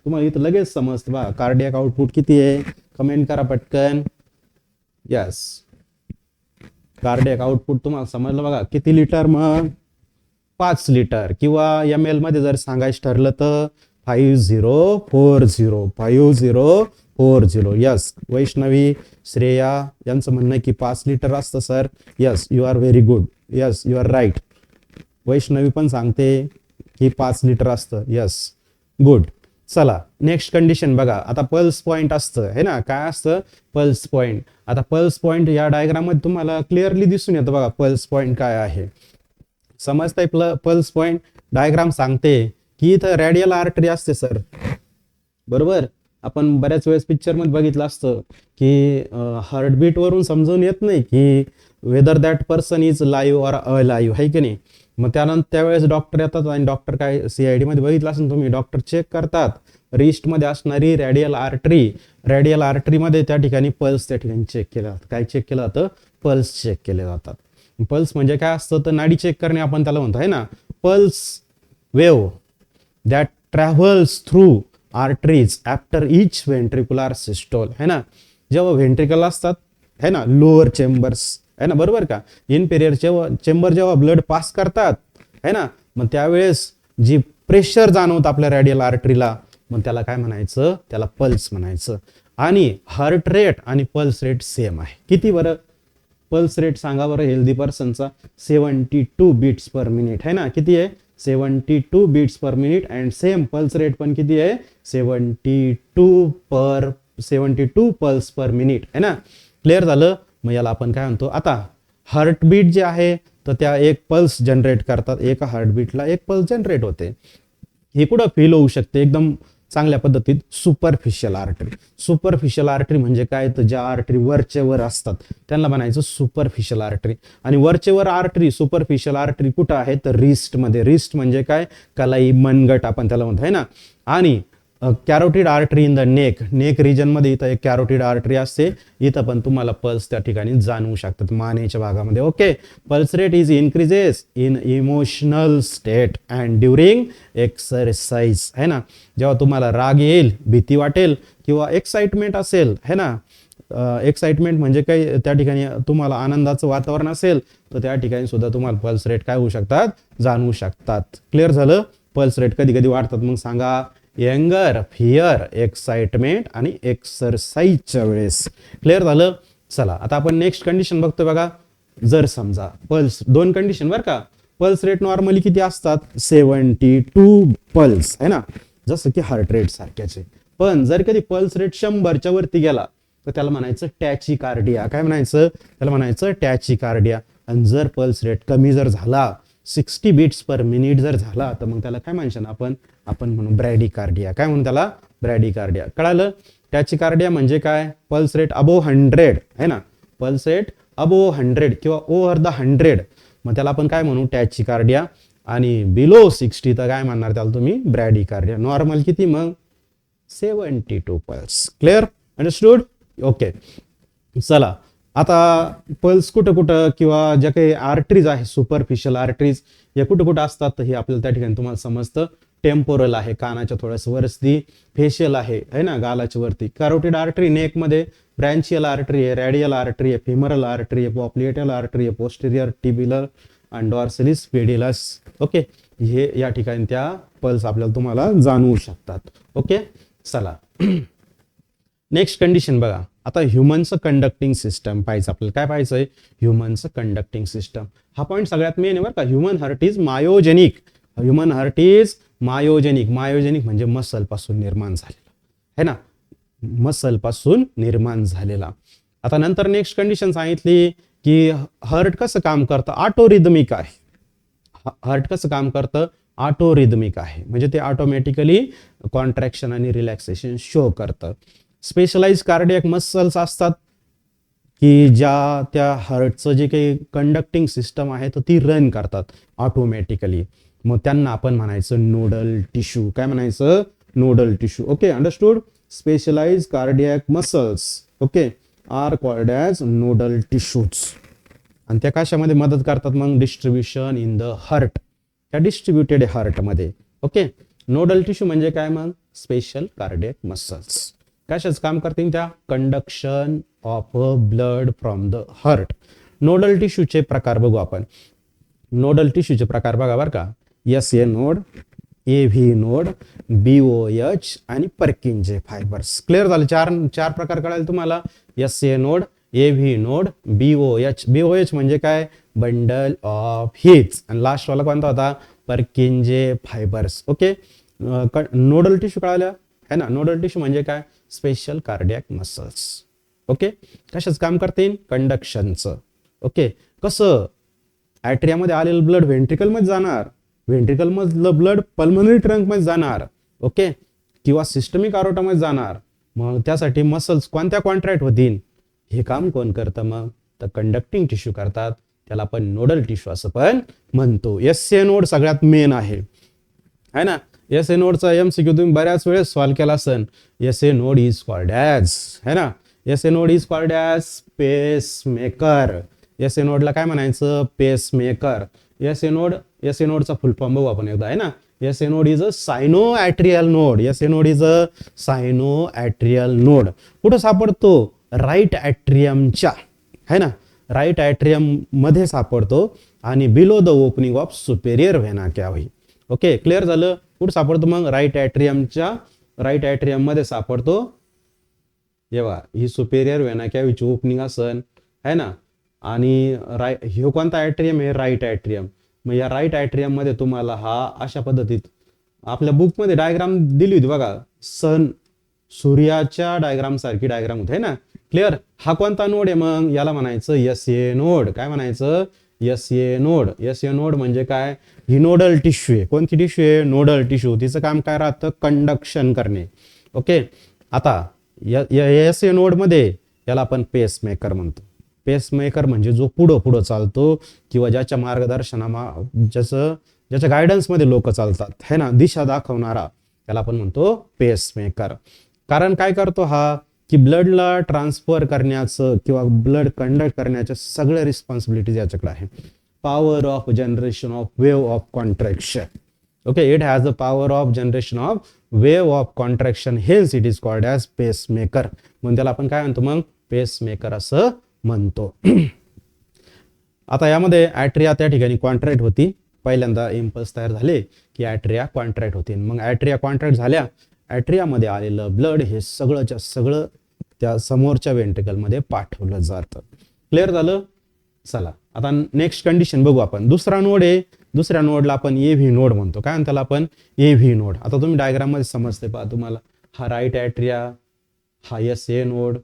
[SPEAKER 1] तुम्हाला इथं लगेच समजतं बा कार्डियक आउटपुट किती आहे, कमेंट करा पटकन. यस, कार्डियक आउटपुट तुम्हाला समजलं बघा किती लिटर, मग 5 लिटर, किंवा ml मध्ये जर सांगायचं ठरलं तर 5040. यस, वैष्णवी, श्रेया यांचं म्हणणं आहे की 5 लिटर असतं sir. Yes, you are very good. Yes, you are right. Vaishnavi पण सांगते की 5 लिटर असतं. Yes, good. चला नेक्स्ट कंडिशन बघा. आता पल्स पॉइंट असतं, है ना, काय असतं, पल्स पॉइंट. आता पल्स पॉइंट या डायग्राम मध्ये तुम्हाला क्लिअरली दिसून येतं बघा पल्स पॉइंट काय आहे. समजतंय, पल्स पॉइंट डायग्राम सांगते की इथं रेडियल आर्टरी असते सर, बरोबर. आपण बऱ्याच वेळेस पिक्चर मध्ये बघितलं असतं की हार्टबीट वरून समजून येत नाही की whether that person is live or alive, है की नाही. मग त्यानंतर त्यावेळेस डॉक्टर येतात आणि डॉक्टर काय, CID मध्ये बघितलं असेल तुम्ही, डॉक्टर चेक करतात रिस्ट मध्ये असणारी रेडियल आर्टरी मध्ये त्या ठिकाणी पल्स त्या ठिकाणी चेक केलं जातं. काय चेक केलं जातं, पल्स चेक केले जातात. पल्स म्हणजे काय असतं, तर नाडी चेक करणे आपण त्याला म्हणतो, है ना. Pulse wave that travels through arteries after each ventricular systole, है ना. जेव्हा व्हेंट्रिकल असतात, है ना, लोअर चेंबर्स, है ना, बरोबर का, इन्फेरियर चेंबर जेव्हा ब्लड पास करतात, है ना, मग त्यावेळेस जी प्रेशर जाणवतं आपल्या रेडियल आर्टरीला, मग त्याला काय म्हणायचं, त्याला पल्स म्हणायचं. आणि हार्ट रेट आणि पल्स रेट सेम आहे. किती बरं, पल्स रेट सांगा बरं हेल्दी पर्सनचा, 72 बीट्स पर मिनिट, है ना. किती आहे, 72 beats per minute. And same pulse rate पण किती आहे, 72 पर 72 पल्स पर मिनिट आहे ना. क्लिअर झालं. मग याला आपण काय म्हणतो, आता हार्टबीट जे आहे तर त्या एक पल्स जनरेट करतात, एका हार्टबीटला एक पल्स जनरेट होते. हे कुठं फील होऊ शकते एकदम चांगल्या पद्धतीत, सुपरफिशियल आर्टरी. सुपरफिशियल आर्टरी म्हणजे काय, तर ज्या आर्टरी वरचे वर असतात त्यांना म्हणायचं सुपरफिशियल आर्टरी. आणि वरचे वर आर्टरी, सुपरफिशियल आर्टरी कुठं आहे, तर रिस्ट मध्ये. रिस्ट म्हणजे काय, कलाई, मनगट आपण त्याला म्हणतो आहे ना. आणि carotid artery in the neck. Neck region मध्ये इथं एक कॅरोटिड आर्टरी असते, इथं पण तुम्हाला पल्स त्या ठिकाणी जाणवू शकतात, मानेच्या भागामध्ये. Okay. Pulse rate is increases in emotional state and during exercise आहे ना. जेव्हा तुम्हाला राग येईल, भीती वाटेल किंवा एक्साइटमेंट असेल है ना. एक्साइटमेंट म्हणजे काही त्या ठिकाणी तुम्हाला आनंदाचं वातावरण असेल तर त्या ठिकाणी सुद्धा तुम्हाला पल्स रेट काय होऊ शकतात, जाणवू शकतात. क्लिअर झालं. पल्स रेट कधी कधी वाढतात, मग सांगा. यंगर, फिअर, एक्साइटमेंट आणि एक्सरसाइजच्या वेळेस. क्लिअर झालं. चला आता आपण नेक्स्ट कंडिशन बघतोय बघा. जर समजा पल्स, दोन कंडिशन बरं का. पल्स रेट नॉर्मली किती असतात, 72 पल्स आहे ना, जसं की हार्ट रेट सारख्याचे. पण जर कधी पल्स रेट 100च्या वरती गेला तर त्याला म्हणायचं टॅचिकार्डिया. काय म्हणायचं, त्याला म्हणायचं टॅचिकार्डिया. आणि जर पल्स रेट कमी जर झाला, 60 बीट्स पर मिनिट जर झाला, तर मग त्याला काय म्हणशील आपण म्हणू ब्रॅडिकार्डिया. काय म्हणू त्याला, ब्रॅडिकार्डिया. कळालं. टॅचिकार्डिया म्हणजे काय, पल्स रेट अबोव्ह 100 आहे ना, पल्स रेट अबोव्ह 100 किंवा ओव्हर द 100, मग त्याला आपण काय म्हणू, टॅचिकार्डिया. आणि बिलो 60 तर काय म्हणणार त्याला तुम्ही, ब्रॅडिकार्डिया. नॉर्मल किती मग, 72 पल्स. Clear, understood. ओके. चला आता पल्स कुठं कुठं किंवा ज्या काही आर्टरीज आहे, सुपरफिशियल आर्टरीज, या कुठं कुठं असतात तर हे आपल्याला त्या ठिकाणी तुम्हाला समजतं. टेम्पोरल आहे, कानाच्या थोड्यास वरती. फेशियल आहे ना, गालाच्या वरती. कॅरोटिड आर्टरी नेकमध्ये. ब्रँचियल आर्टरी आहे, रॅडियल आर्टरी आहे, फिमरल आर्टरी आहे, पॉप्लिएटल आर्टरी आहे, पोस्टेरियर टिब्युलर आणि डॉर्सलिस पेडिलस. ओके. हे या ठिकाणी त्या पल्स आपल्याला तुम्हाला जाणवू शकतात. ओके. चला नेक्स्ट कंडिशन बघा. आता ह्युमनचं कंडक्टिंग सिस्टम पाहिजे आपल्याला. काय पाहिजे, ह्युमनचं कंडक्टिंग सिस्टम. हा पॉईंट सगळ्यात मेन आहे बरं का. Human heart is myogenic. Human heart is myogenic. Myogenic म्हणजे मसल पासून निर्माण झालेला है ना, मसल पासून निर्माण झालेला. आता नंतर नेक्स्ट कंडिशन सांगितली की हार्ट कसं काम करतं, ऑटोरिदमिक आहे. हार्ट कसं काम करतं, ऑटोरिदमिक आहे. म्हणजे ते ऑटोमॅटिकली कॉन्ट्रॅक्शन आणि रिलॅक्सेशन शो करतं. स्पेशलाइज कार्डियक मसल्स असतात की ज्या त्या हार्टचं जे काही कंडक्टिंग सिस्टम आहे तर ती रन करतात ऑटोमॅटिकली. मग त्यांना आपण म्हणायचं नोडल टिश्यू. काय म्हणायचं, nodal tissue. Okay, understood. Specialise cardiac muscles okay are called as nodal tissues. आणि त्या कशामध्ये मदत करतात मग, डिस्ट्रीब्युशन इन द हार्ट, त्या डिस्ट्रीब्युटेड हार्टमध्ये. ओके. नोडल टिश्यू म्हणजे काय मग, स्पेशल कार्डियक मसल्स. कशाच काम करतील त्या, conduction of blood from the heart. Nodal टिश्यूचे प्रकार बघू आपण. नोडल टिश्यूचे प्रकार बघा बरं का. SA node, AV node, BOH आणि पर्किंजे फायबर्स. क्लिअर झालं. चार प्रकार कळाले तुम्हाला. SA node, AV node, BOH. BOH म्हणजे काय, बंडल ऑफ हीट्स. आणि लास्ट वाला कोणता होता, पर्किंजे फायबर्स. ओके. नोडल टिश्यू कळाल्या है ना. नोडल टिश्यू म्हणजे काय, स्पेशल कार्डियक मसल्स. ओके. कशाच काम करतील, कंडक्शनचं. ओके. कसं, ॲट्रियामध्ये आलेलं ब्लड व्हेंट्रिकलमध्ये जाणार, व्हेंट्रिकल मधलं ब्लड पल्मनरी ट्रंकमध्ये जाणार. ओके. किंवा सिस्टमिक आरोटामध्ये जाणार. मग त्यासाठी मसल्स कोणत्या कॉन्ट्रॅक्ट होतील, हे काम कोण करतं मग, तर कंडक्टिंग टिश्यू करतात. त्याला आपण नोडल टिश्यू असं पण म्हणतो. SA नोड सगळ्यात मेन आहे ना. SA नोडचा MCQ तुम्ही बऱ्याच वेळेस सॉल्व्ह केला असेल. SA node is called as है ना, SA node is called as pacemaker. SA नोडला काय म्हणायचं, पेस मेकर. SA नोडचा फुल फॉर्म बघू आपण एकदा है ना. SA node is a sinoatrial node. SA node is a sinoatrial node. कुठं सापडतो, राईट ॲट्रियमच्या है ना, राईट ॲट्रियम मध्ये सापडतो आणि below the opening of superior vena cavae. Okay. Clear झालं. कुठं सापडतो मग, राईट ॲट्रियमच्या, राईट ॲट्रियम मध्ये सापडतो. जेव्हा ही सुपेरियर व्हेना कॅव्हीची ओपनिंग असन है ना. आणि हे कोणता ॲट्रियम आहे, राईट ॲट्रियम. मग या राईट ॲट्रियम मध्ये तुम्हाला हा अशा पद्धतीत आपल्या बुकमध्ये डायग्राम दिली होती बघा. सन सूर्याच्या डायग्राम सारखी डायग्राम होते ना. क्लिअर. हा कोणता नोड आहे मग? याला म्हणायचं एसए नोड. काय म्हणायचं? SA node. एसए नोड म्हणजे काय? ही नोडल टिश्यू आहे. कोणती टिश्यू आहे? Nodal tissue. तिचं काम काय राहतं? कंडक्शन करणे. ओके. आता एसए नोड मध्ये याला आपण पेस मेकर म्हणतो. पेस मेकर म्हणजे जो पुढं पुढं चालतो किंवा ज्याच्या ज्याच्या गायडन्समध्ये लोक चालतात है ना, दिशा दाखवणारा, त्याला आपण म्हणतो पेस मेकर. कारण काय करतो हा? की ब्लडला ट्रान्सफर करण्याचं किंवा ब्लड कंडक्ट करण्याच्या सगळ्या रिस्पॉन्सिबिलिटीज याच्याकडे आहे. Power of generation of wave of contraction. Okay. It has a power of generation of wave of contraction. Hence it is called as pacemaker. म्हणून त्याला आपण काय म्हणतो मग? पेस मेकर असं म्हणतो. आता यामध्ये ॲट्रिया त्या ठिकाणी कॉन्ट्रॅक्ट होती. पहिल्यांदा इम्पल्स तयार झाले की ॲट्रिया कॉन्ट्रॅक्ट होती. मग ॲट्रिया कॉन्ट्रॅक्ट झाल्या, ॲट्रियामध्ये आलेलं ब्लड हे सगळंच्या सगळं त्या समोरच्या वेंट्रिकलमध्ये पाठवलं जातं. क्लिअर झालं? चला आता नेक्स्ट कंडिशन बघू आपण. दुसरा नोड आहे. दुसऱ्या नोडला आपण एव्ही नोड म्हणतो. काय म्हणतो आपण? एव्ही नोड. आता तुम्ही डायग्राम मध्ये समजते पहा तुम्हाला. हा राईट ॲट्रिया, हा एसए नोड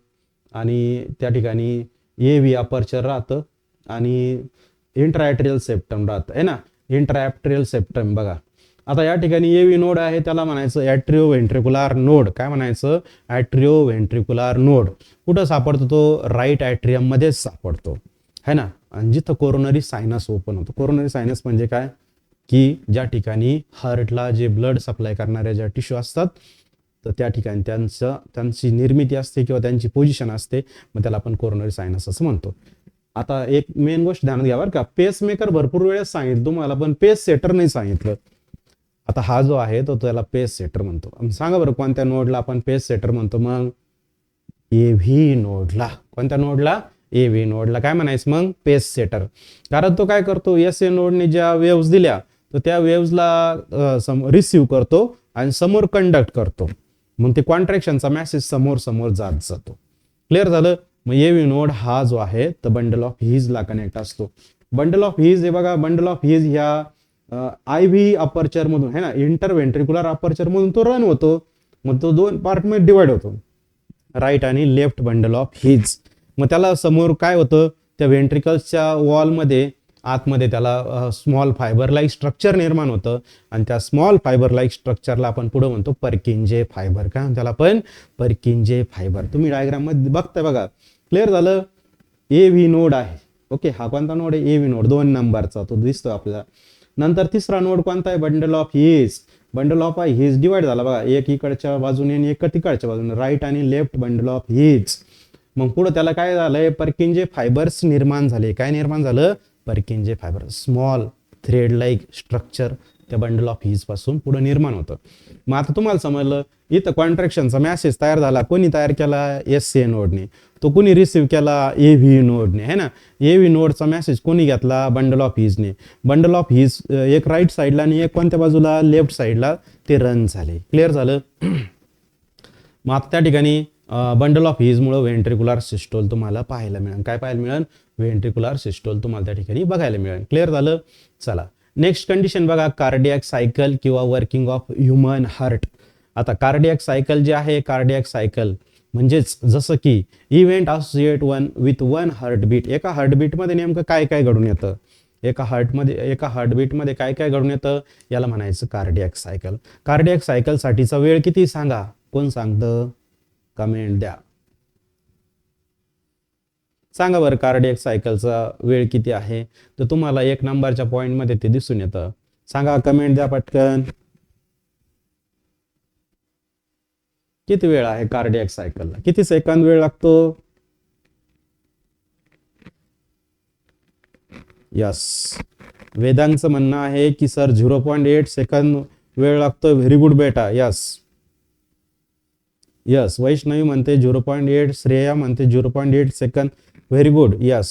[SPEAKER 1] आणि त्या ठिकाणी एव्ही अपर्चर राहतं आणि इंट्राॲट्रियल सेप्टम राहतं आहे ना. इंट्राॲट्रियल सेप्टम बघा. आता या ठिकाणी एव्ही नोड आहे, त्याला म्हणायचं ॲट्रिओ व्हेंट्रिक्युलार नोड. काय म्हणायचं? ॲट्रिओ व्हेंट्रिक्युलार नोड. कुठं सापडतो तो? राईट ॲट्रियम मध्येच सापडतो है ना. आणि जिथं कोरोनरी सायनस ओपन होतो. कोरोनरी सायनस म्हणजे काय? की ज्या ठिकाणी हार्टला जे ब्लड सप्लाय करणाऱ्या ज्या टिश्यू असतात तर त्या ठिकाणी त्यांची निर्मिती असते किंवा त्यांची पोझिशन असते, मग त्याला आपण कोरोनरी सायनस असं म्हणतो. आता एक मेन गोष्ट ध्यानात घ्या बरं का. पेस मेकर भरपूर वेळेस सांगितलं तुम्हाला, पण पेस सेटर नाही सांगितलं. आता हा जो आहे तो त्याला पेस सेटर म्हणतो. सांगा बरं कोणत्या नोडला आपण पेस सेटर म्हणतो मग? एव्ही नोडला. कोणत्या नोडला? एव्ही नोडला. काय म्हणायचं मग? पेस सेटर. कारण तो काय करतो? एसए नोडने ज्या वेव्स दिल्या तर त्या वेव्सला रिसिव्ह करतो आणि समोर कंडक्ट करतो. मग ते कॉन्ट्रॅक्शनचा मेसेज समोर समोर जात जातो. क्लिअर झालं? मग एव्ही नोड हा जो आहे तर बंडल ऑफ हिजला कनेक्ट असतो. बंडल ऑफ हिज हे बघा, बंडल ऑफ हिज ह्या आयव्ही अपर्चर मधून है ना, इंटरव्हेंट्रिक्युलर अपर्चर मधून तो रन होतो. मग तो दोन पार्ट मध्ये डिवाइड होतो, राईट आणि लेफ्ट बंडल ऑफ हिज. मग त्याला समोर काय होतं? त्या व्हेंट्रिकल्सच्या वॉलमध्ये आतमध्ये त्याला स्मॉल फायबर लाईक स्ट्रक्चर निर्माण होतं आणि त्या स्मॉल फायबर लाईक स्ट्रक्चरला आपण पुढे म्हणतो पर्किंजे फायबर. काय म्हणतो त्याला आपण? पर्किंजे फायबर. तुम्ही डायग्राम मध्ये बघताय बघा. क्लिअर झालं? एव्ही नोड आहे. ओके. हा कोणता नोड आहे? एव्ही नोड 2 नंबरचा तो दिसतो आपल्याला. नंतर तिसरा नोड कोणता आहे? Bundle of his. Bundle of his divide झाला बघा, एक इकडच्या बाजूने आणि एक तिकडच्या बाजूने, राईट आणि लेफ्ट बंडल ऑफ हिज. मग पुढे त्याला काय झालंय? पर्किंजे फायबर्स निर्माण झाले. काय निर्माण झालं? पर्किंजे fibre. Small thread like structure त्या बंडल ऑफ हिज पासून पुढे निर्माण होतं. मग आता तुम्हाला समजलं इथं कॉन्ट्रॅक्शनचा मेसेज तयार झाला. कोणी तयार केला? एसए नोडने. तो कोणी रिसिव्ह केला? एव्ही नोडने है ना. एव्ही नोडचा मेसेज कोणी घेतला? बंडल ऑफ हिजने. बंडल ऑफ हिज एक राईट साईडला आणि एक कोणत्या बाजूला? लेफ्ट साईडला ते रन झाले. क्लिअर झालं? मग आता त्या ठिकाणी बंडल ऑफ हिजमुळे व्हेंट्रिक्युलर सिस्टोल तुम्हाला पाहायला मिळेल. काय पाहायला मिळेल? व्हेंट्रिक्युलर सिस्टोल तुम्हाला त्या ठिकाणी बघायला मिळेल. क्लिअर झालं? चला नेक्स्ट कंडिशन बघा. कार्डियक सायकल किंवा वर्किंग ऑफ ह्युमन हार्ट. आता कार्डियक सायकल जे आहे, कार्डियक सायकल म्हणजेच जसं की event associate with one heartbeat. एका हार्टबीटमध्ये नेमकं काय काय घडून येतं? एका हार्टबीटमध्ये काय काय घडून येतं याला म्हणायचं कार्डियक सायकल. कार्डियक सायकलसाठीचा वेळ किती सांगा? कोण सांगतं? कमेंट द्या. सांगा बरं कार्डियक सायकलचा वेळ किती आहे? तर तुम्हाला 1 नंबरच्या पॉइंट मध्ये ते दिसून येतं. सांगा, कमेंट द्या पटकन. किती वेळ आहे कार्डियक सायकलला? किती सेकंद वेळ लागतो? यस, वेदांचं म्हणणं आहे की सर 0.8 सेकंद वेळ लागतो. व्हेरी गुड बेटा. यस, वैष्णवी म्हणते 0.8, श्रेया म्हणते 0.8 सेकंद. Very good. यस.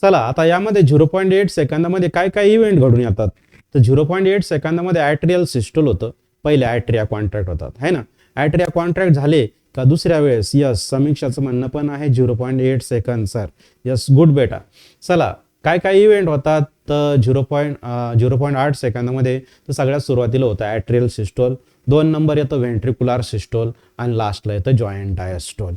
[SPEAKER 1] चला आता यामध्ये 0.8 सेकंदामध्ये काय काय इव्हेंट घडून येतात? तर 0.8 सेकंदामध्ये ॲट्रियल सिस्टोल होतं. पहिले ॲट्रिया कॉन्ट्रॅक्ट होतात है ना. ॲट्रिया कॉन्ट्रॅक्ट झाले का दुसऱ्या वेळेस? यस, समीक्षाचं म्हणणं पण आहे 0.8 सेकंद सर. यस, गुड बेटा. चला काय काय इव्हेंट होतात? तर 0.8 सेकंदामध्ये तर सगळ्यात सुरुवातीला होतं ॲट्रियल सिस्टोल. 2 नंबर येतं व्हेंट्रिक्युलर सिस्टोल आणि लास्टला येतं जॉइंट डायस्टोल.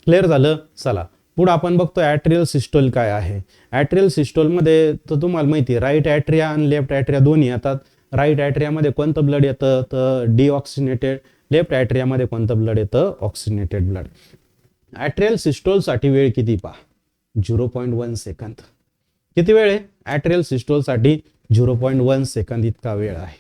[SPEAKER 1] क्लिअर झालं. चला पुढे आपण बघतो ॲट्रियल सिस्टोल काय आहे. ॲट्रियल सिस्टोलमध्ये तर तुम्हाला माहिती आहे राईट ॲट्रिया आणि लेफ्ट ॲट्रिया दोन्ही येतात. राईट ॲट्रियामध्ये कोणतं ब्लड येतं तर डिऑक्सिनेटेड, लेफ्ट ॲट्रियामध्ये कोणतं ब्लड येतं ऑक्सिनेटेड ब्लड. ॲट्रियल सिस्टोलसाठी वेळ किती पहा 0.1 सेकंद. किती वेळ आहे ॲट्रियल सिस्टोलसाठी 0.1 सेकंद इतका वेळ आहे.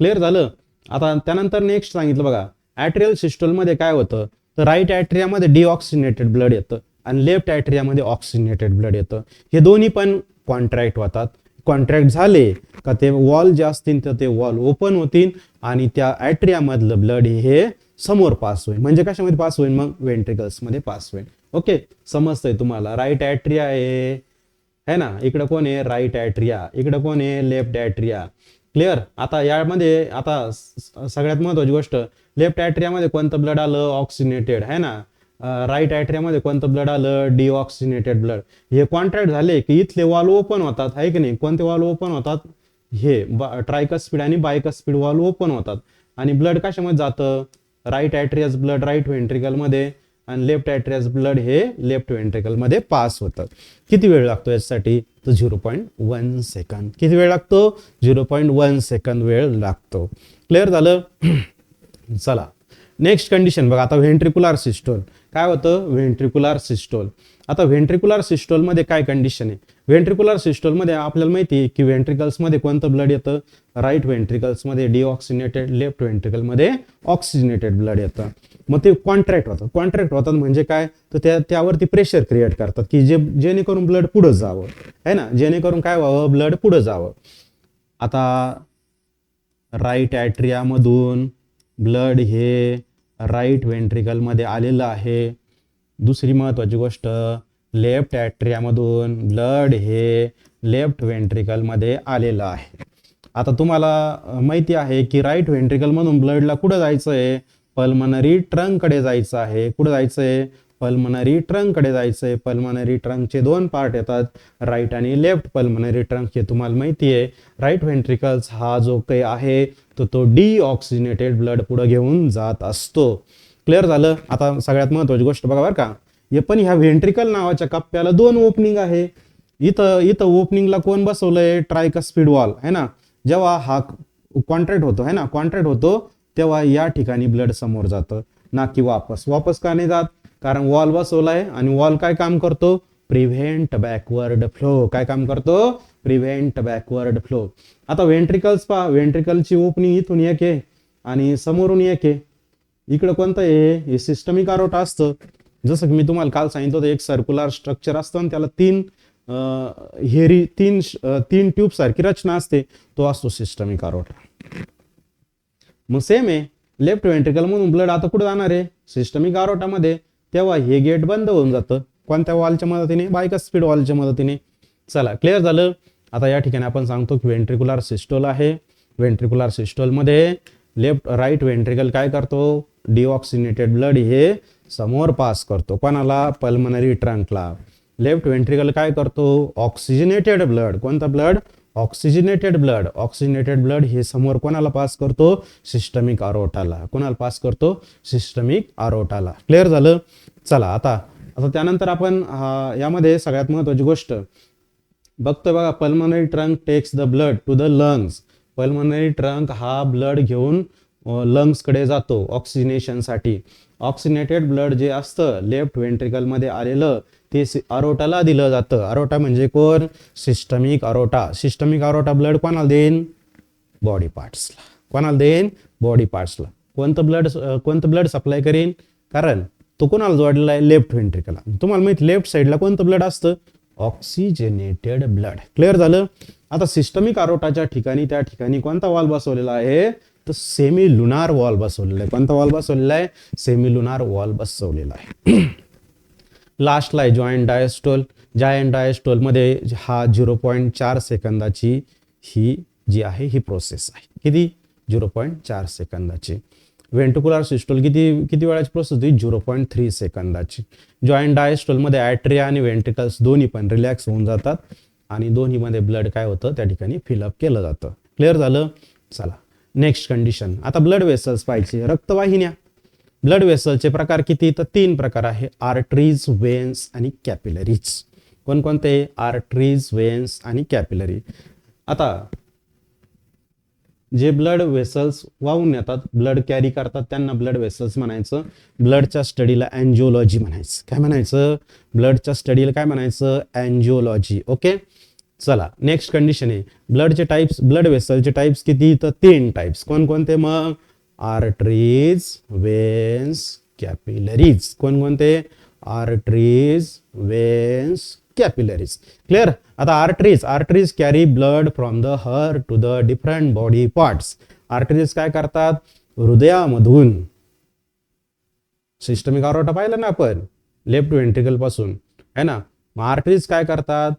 [SPEAKER 1] क्लिअर झालं. आता त्यानंतर नेक्स्ट सांगितलं बघा ॲट्रियल सिस्टोलमध्ये काय होतं तर राईट ॲट्रियामध्ये डिऑक्सिनेटेड ब्लड येतं आणि लेफ्ट ॲट्रियामध्ये ऑक्सिनेटेड ब्लड येतं. हे दोन्ही पण कॉन्ट्रॅक्ट होतात. कॉन्ट्रॅक्ट झाले का ते वॉल जे असतील तर ते वॉल ओपन होतील आणि त्या ॲट्रियामधलं ब्लड हे समोर पास होईल. म्हणजे कशामध्ये पास होईल मग वेंट्रिकल्समध्ये पास होईल. ओके समजतंय तुम्हाला. राईट ॲट्रिया आहे ना, इकडं कोण आहे राईट ॲट्रिया, इकडं कोण आहे लेफ्ट ॲट्रिया. क्लिअर. आता यामध्ये आता सगळ्यात महत्वाची गोष्ट लेफ्ट ॲट्रियामध्ये कोणतं ब्लड आलं ऑक्सिनेटेड आहे ना, राईट ॲट्रियामध्ये कोणतं ब्लड आलं डिऑक्सिनेटेड ब्लड. हे कॉन्ट्रॅक्ट झाले की इथले वॉल ओपन होतात आहे की नाही. कोणते वॉल ओपन होतात हे ट्रायकस्पिड आणि बायकस्पिड वॉल ओपन होतात आणि ब्लड कशामध्ये जातं राईट ॲट्रियाज ब्लड राईट व्हेंट्रिकलमध्ये आणि लेफ्ट ॲट्रियाज ब्लड हे लेफ्ट व्हेंट्रिकलमध्ये पास होतं. किती वेळ लागतो यासाठी तर 0.1 सेकंद. किती वेळ लागतो 0.1 सेकंद वेळ लागतो. क्लिअर झालं. चला नेक्स्ट कंडिशन बघा. आता व्हेंट्रिक्युलर सिस्टोल काय होतं व्हेंट्रिक्युलर सिस्टोल. आता व्हेंट्रिक्युलर सिस्टोलमध्ये काय कंडिशन आहे. व्हेंट्रिक्युलर सिस्टोलमध्ये आपल्याला माहिती आहे की व्हेंट्रिकल्समध्ये कोणतं ब्लड येतं राईट व्हेंट्रिकल्समध्ये डिऑक्सिनेटेड, लेफ्ट व्हेंट्रिकलमध्ये ऑक्सिनेटेड ब्लड येतं. मग ते कॉन्ट्रॅक्ट होतात म्हणजे काय तर त्यावरती प्रेशर क्रिएट करतात की जेणेकरून ब्लड पुढं जावं आहे ना, जेणेकरून काय व्हावं ब्लड पुढं जावं. आता राईट ॲट्रियामधून ब्लड हे राईट व्हेंट्रिकलमध्ये आलेलं आहे. दुसरी महत्वाची गोष्ट लेफ्ट ॲट्रियामधून ब्लड हे लेफ्ट व्हेंट्रिकलमध्ये आलेलं आहे. आता तुम्हाला माहिती आहे की राईट व्हेंट्रिकलमधून ब्लडला कुठं जायचं आहे पल्मनरी ट्रंककडे जायचं आहे. कुठं जायचं आहे पल्मनरी ट्रंककडे जायचं आहे. पल्मनरी ट्रंकचे 2 पार्ट येतात राईट आणि लेफ्ट. पल्मनरी ट्रंक हे तुम्हाला माहिती आहे राईट व्हेंट्रिकल्स हा जो काही आहे तो डिऑक्सिनेटेड ब्लड पुढे घेऊन जात असतो. क्लिअर झालं. आता सगळ्यात महत्वाची गोष्ट बघा बरं का, हे पण ह्या व्हेंट्रिकल नावाच्या कप्प्याला 2 ओपनिंग आहे. इथं ओपनिंगला कोण बसवलंय ट्रायकस्पिड वॉल आहे ना. जेव्हा हा कॉन्ट्रॅक्ट होतो आहे ना, कॉन्ट्रॅक्ट होतो तेव्हा या ठिकाणी ब्लड समोर जातं ना की वापस का नाही जात कारण वॉल बसवलाय आणि वॉल काय काम करतो प्रिव्हेंट बॅकवर्ड फ्लो. काय काम करतो प्रिव्हेंट बॅकवर्ड फ्लो. आता व्हेंट्रिकल्स पहा व्हेंट्रिकलची ओपनिंग इथून एक आहे आणि समोरून एक आहे. इकडं कोणतं आहे हे सिस्टमिक अरोटा असतं. जसं की मी तुम्हाला काल सांगितलं होतं एक सर्क्युलर स्ट्रक्चर असतं आणि त्याला तीन ट्यूब सारखी रचना असते, तो असतो सिस्टमिक अरोटा. मग सेम आहे लेफ्ट व्हेंट्रिकल मधून ब्लड आता कुठे जाणार आहे सिस्टमिक अरोटामध्ये. तेव्हा हे गेट बंद होऊन जातं कोणत्या वॉलच्या मदतीने बायकस्पिड वॉलच्या मदतीने. चला क्लिअर झालं. आता या ठिकाणी आपण सांगतो की व्हेंट्रिक्युलर सिस्टोल आहे. व्हेंट्रिक्युलर सिस्टोलमध्ये राईट व्हेंट्रिकल काय करतो डिऑक्सिनेटेड ब्लड हे समोर पास करतो कोणाला पल्मनरी ट्रंकला. लेफ्ट व्हेंट्रिकल काय करतो ऑक्सिजनेटेड ब्लड, कोणता ब्लड ऑक्सिजनेटेड ब्लड हे समोर कोणाला पास करतो सिस्टमिक अरोटाला. कोणाला पास करतो सिस्टमिक अरोटाला. क्लिअर झालं. चला आता त्यानंतर आपण यामध्ये सगळ्यात महत्वाची गोष्ट बघतोय बघा pulmonary trunk takes the blood to the lungs. Pulmonary trunk हा ब्लड घेऊन लंग्सकडे जातो ऑक्सिजनेशनसाठी. ऑक्सिनेटेड ब्लड जे असतं लेफ्ट व्हेंट्रिकलमध्ये आलेलं ते अरोटाला दिलं जातं. अरोटा म्हणजे कोण systemic aorta. Systemic aorta blood कोणाला देईन बॉडी पार्ट्सला. कोणाला देईन बॉडी पार्ट्सला. कोणतं ब्लड सप्लाय करीन कारण तो कोणाला जोडलेला आहे लेफ्ट व्हेंट्रिकलला. तुम्हाला माहिती लेफ्ट साईडला कोणतं ब्लड असतं ऑक्सिजनेटेड ब्लड. क्लिअर झालं. आता सिस्टमिक अरोटाच्या ठिकाणी त्या ठिकाणी कोणता वॉल बसवलेला आहे तर सेमी लुनार वॉल बसवलेला आहे. कोणता वॉल बसवलेला आहे सेमी लुनार वॉल बसवलेला आहे. लास्टला आहे जॉइंट डायस्टोल. जॉइंट डायस्टोलमध्ये हा 0.4 सेकंदाची ही जी आहे ही प्रोसेस आहे. किती 0.4 सेकंदाची. व्हेंट्रिक्युलर सिस्टोल किती वेळाची प्रोसेस होती 0.3 सेकंदाची. जॉइंट डायस्टोलमध्ये ॲट्रिया आणि व्हेंट्रिकल्स दोन्ही पण रिलॅक्स होऊन जातात आणि दोन्हीमध्ये ब्लड काय होतं त्या ठिकाणी फिलअप केलं जातं. क्लिअर झालं. चला नेक्स्ट कंडिशन, आता ब्लड वेसल्स पाहिजे, रक्तवाहिन्या. ब्लड वेसलचे प्रकार किती, तर 3 प्रकार आहे, आर्टरीज, वेन्स आणि कॅपिलरीज. कोणकोणते, आर्टरीज, वेन्स आणि कॅपिलरी. आता जे ब्लड वेसल्स वाहून येतात, ब्लड कॅरी करतात, त्यांना ब्लड वेसल्स म्हणायचं. ब्लडच्या स्टडीला अँजिओलॉजी म्हणायचं. काय म्हणायचं, ब्लडच्या स्टडीला काय म्हणायचं, अँजिओलॉजी. ओके, चला नेक्स्ट कंडिशन आहे, ब्लडचे टाइप्स, ब्लड वेसलचे टाइप्स किती, तर 3 टाइप्स. कोणकोणते मग, आर्टरीज, वेन्स, कॅपिलरीज. कोणकोणते, आर्टरीज, वेन्स, कॅपिलरीज. क्लिअर. आता arteries carry blood from the heart to the different body parts. Arteries काय करतात, हृदयामधून, सिस्टमिक आरोटा पाहिला ना आपण, लेफ्ट व्हेंट्रिकल पासून है ना, मग आर्टरीज काय करतात,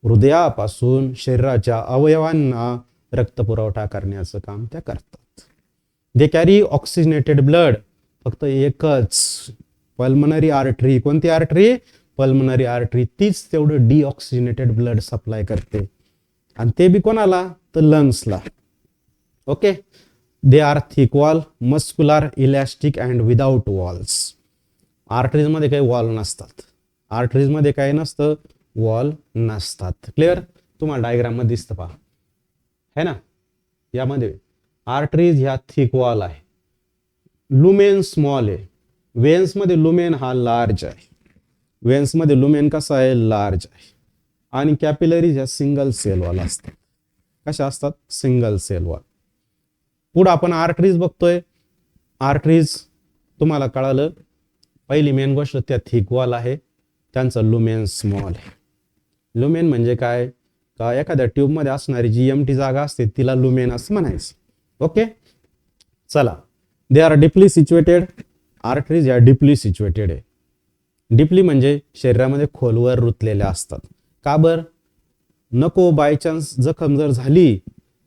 [SPEAKER 1] हृदयापासून शरीराच्या अवयवांना रक्तपुरवठा करण्याचं काम त्या करतात. दे कॅरी ऑक्सिजनेटेड ब्लड. फक्त एकच पल्मनरी आर्टरी, कोणती आर्टरी, पल्मनरी आर्टरी, तीच तेवढं डिऑक्सिजनेटेड ब्लड सप्लाय करते, आणि ते बी कोणाला, तर लंग्सला. Okay, they are thick wall, muscular, elastic and without walls. Arteries मध्ये काही वॉल नसतात, आर्टरीज मध्ये काही नसतं, वॉल नसतात. क्लिअर. तुम्हाला डायग्राम मध्ये दिसतं पहा, है ना, यामध्ये आर्टरीज ह्या थिक वॉल आहे, लुमेन स्मॉल आहे, वेन्स मध्ये लुमेन हा लार्ज आहे, वेन्स मध्ये लुमेन कसा आहे, लार्ज आहे, आणि कॅपिलरीज ह्या सिंगल सेल वॉल असतात. कशा असतात, सिंगल सेल वॉल. पुढे आपण आर्टरीज बघतोय. आर्टरीज तुम्हाला कळालं, पहिली मेन गोष्ट त्या थिक वॉल आहे, त्यांचं लुमेन स्मॉल आहे. लुमेन म्हणजे काय, का एखाद्या ट्यूब मध्ये असणारी जी एम्प्टी जागा असते तिला लुमेन असं म्हणायचं. ओके, चला, they are deeply situated. Arteries या डीपली सिच्युएटेड आहे. डीपली म्हणजे शरीरामध्ये खोलवर रुतलेल्या असतात. का बर, नको बाय चान्स जखम जर झाली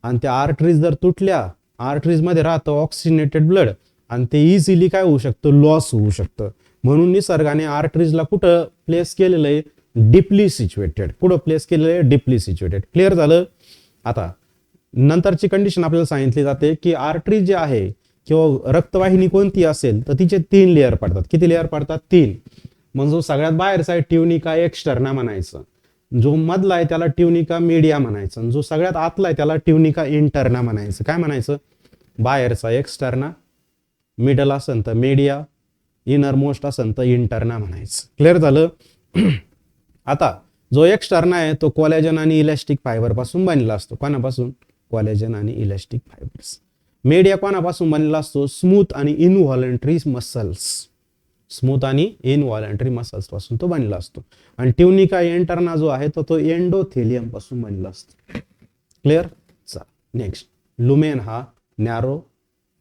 [SPEAKER 1] आणि त्या आर्टरीज जर तुटल्या, आर्टरीज मध्ये राहतं ऑक्सिजनेटेड ब्लड, आणि ते इझिली काय होऊ शकतं, लॉस होऊ शकतं. म्हणून निसर्गाने आर्टरीजला कुठं प्लेस केलेलं आहे, डीपली सिच्युएटेड. कुठं प्लेस केलेलं आहे, डीपली सिच्युएटेड. क्लिअर झालं. आता नंतरची कंडिशन आपल्याला सांगितली जाते की आर्टरी जे आहे किंवा रक्तवाहिनी कोणती असेल तर तिचे 3 लेअर पडतात. किती लेअर पडतात, 3. मग जो सगळ्यात बाहेरचा आहे ट्युनिका एक्स्टर्ना म्हणायचं, जो मधला आहे त्याला ट्युनिका मीडिया म्हणायचं, जो सगळ्यात आतला आहे त्याला ट्युनिका इंटर्ना म्हणायचं. काय म्हणायचं, बाहेरचा एक्स्टर्ना, मिडल असेल तर मीडिया, इनर मोस्ट असेल तर इंटर्ना म्हणायचं. क्लिअर झालं. आता जो एक्स्टर्ना आहे तो कोलॅजन आणि इलॅस्टिक फायबर पासून बनलेला असतो. कोणापासून, कोलॅजन आणि इलॅस्टिक फायबर्स. मीडिया कोणापासून बनलेला असतो, स्मूथ आणि इनव्हॉलंटरी मसल्स, स्मूथ आणि इनव्हॉलंटरी मसल्स पासून तो बनलेला असतो. आणि ट्युनिका इंटर्ना जो आहे तो एंडोथेलियम पासून बनलेला असतो. क्लिअर. नेक्स्ट, लुमेन हा narrow,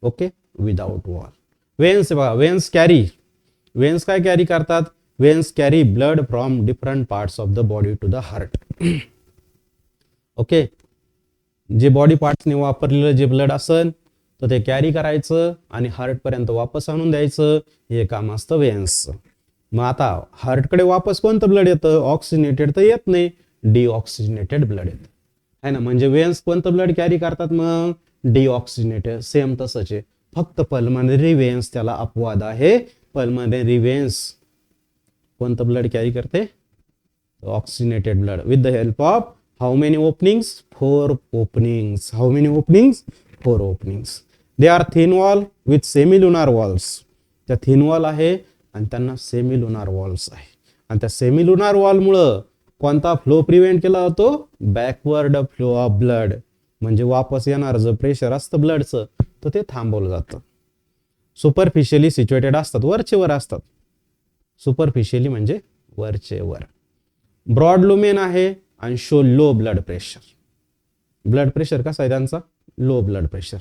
[SPEAKER 1] okay, without wall. Veins बघा, वेन्स कॅरी, वेन्स काय कॅरी करतात, veins carry blood from different parts of the body to the heart. Okay, जे बॉडी पार्ट्सने वापरलेलं जे ब्लड असेल तर ते कॅरी करायचं आणि हार्ट पर्यंत वापस आणून द्यायचं, हे काम असतं वेन्सचं. मग आता हार्टकडे वापस कोणतं ब्लड येतं, ऑक्सिजनेटेड तर येत नाही, डिऑक्सिजनेटेड ब्लड येतं, है ना. म्हणजे वेन्स कोणतं ब्लड कॅरी करतात, मग डिऑक्सिजनेटेड. सेम तसंच आहे, फक्त पल्मनरी वेन्स त्याला अपवाद आहे. पल्मनरी वेन्स कोणतं ब्लड कॅरी करते, oxygenated blood with the help of how many openings, 4 openings. How many openings, 4 openings. They are thin wall with semilunar walls. त्या थिन वॉल आहे आणि त्यांना सेमिलुनार वॉल्स आहे. आणि त्या सेमिलुनार वॉलमुळं कोणता फ्लो प्रिव्हेंट केला जातो, बॅकवर्ड फ्लो ऑफ ब्लड. म्हणजे वापस येणार जर प्रेशर असतं ब्लडचं तर ते थांबवलं जातं. सुपरफिशियली सिच्युएटेड असतात, वरचे वर असतात. सुपरफिशियली म्हणजे वरचे वर. ब्रॉड लुमेन आहे आणि show low blood pressure. Blood pressure कसा आहे त्यांचा, लो ब्लड प्रेशर.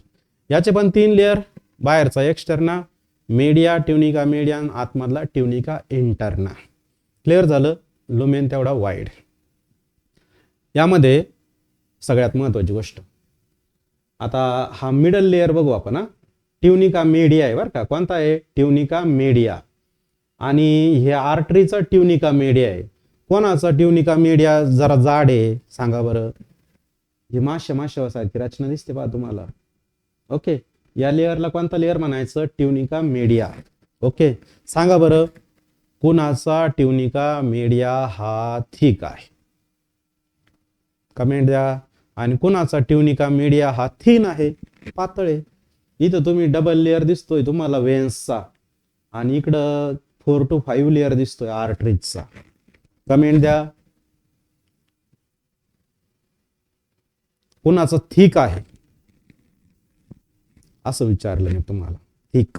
[SPEAKER 1] याचे पण 3 लेअर, बाहेरचा एक्स्टर्ना, मीडिया, ट्युनिका मीडिया, आतमधला ट्युनिका इंटर्ना. क्लिअर झालं. लुमेन तेवढा वाईड. यामध्ये सगळ्यात महत्वाची गोष्ट, आता हा मिडल लेअर बघू आपण. ट्युनिका मीडिया आहे बरं का. कोणता आहे, ट्युनिका मीडिया. आणि हे आर्टरीचा ट्युनिका मीडिया आहे. कोणाचा ट्युनिका मीडिया जरा जाड आहे सांगा बरं. हे माशासारखी रचना दिसते पहा तुम्हाला, ओके, या लेअरला कोणता लेअर म्हणायचं? Tunica media. ओके, सांगा बरं कुणाचा ट्युनिका मीडिया हा थिक आहे? कमेंट द्या. आणि कुणाचा ट्युनिका मीडिया हा थिन आहे, पातळ आहे. इथं तुम्ही डबल लेअर दिसतोय तुम्हाला वेन्सचा, आणि इकडं 4 to 5 लेअर दिसतोय आर्टरीजचा. कमेंट द्या कुणाचं थिक आहे असं विचारलं मी तुम्हाला. थिक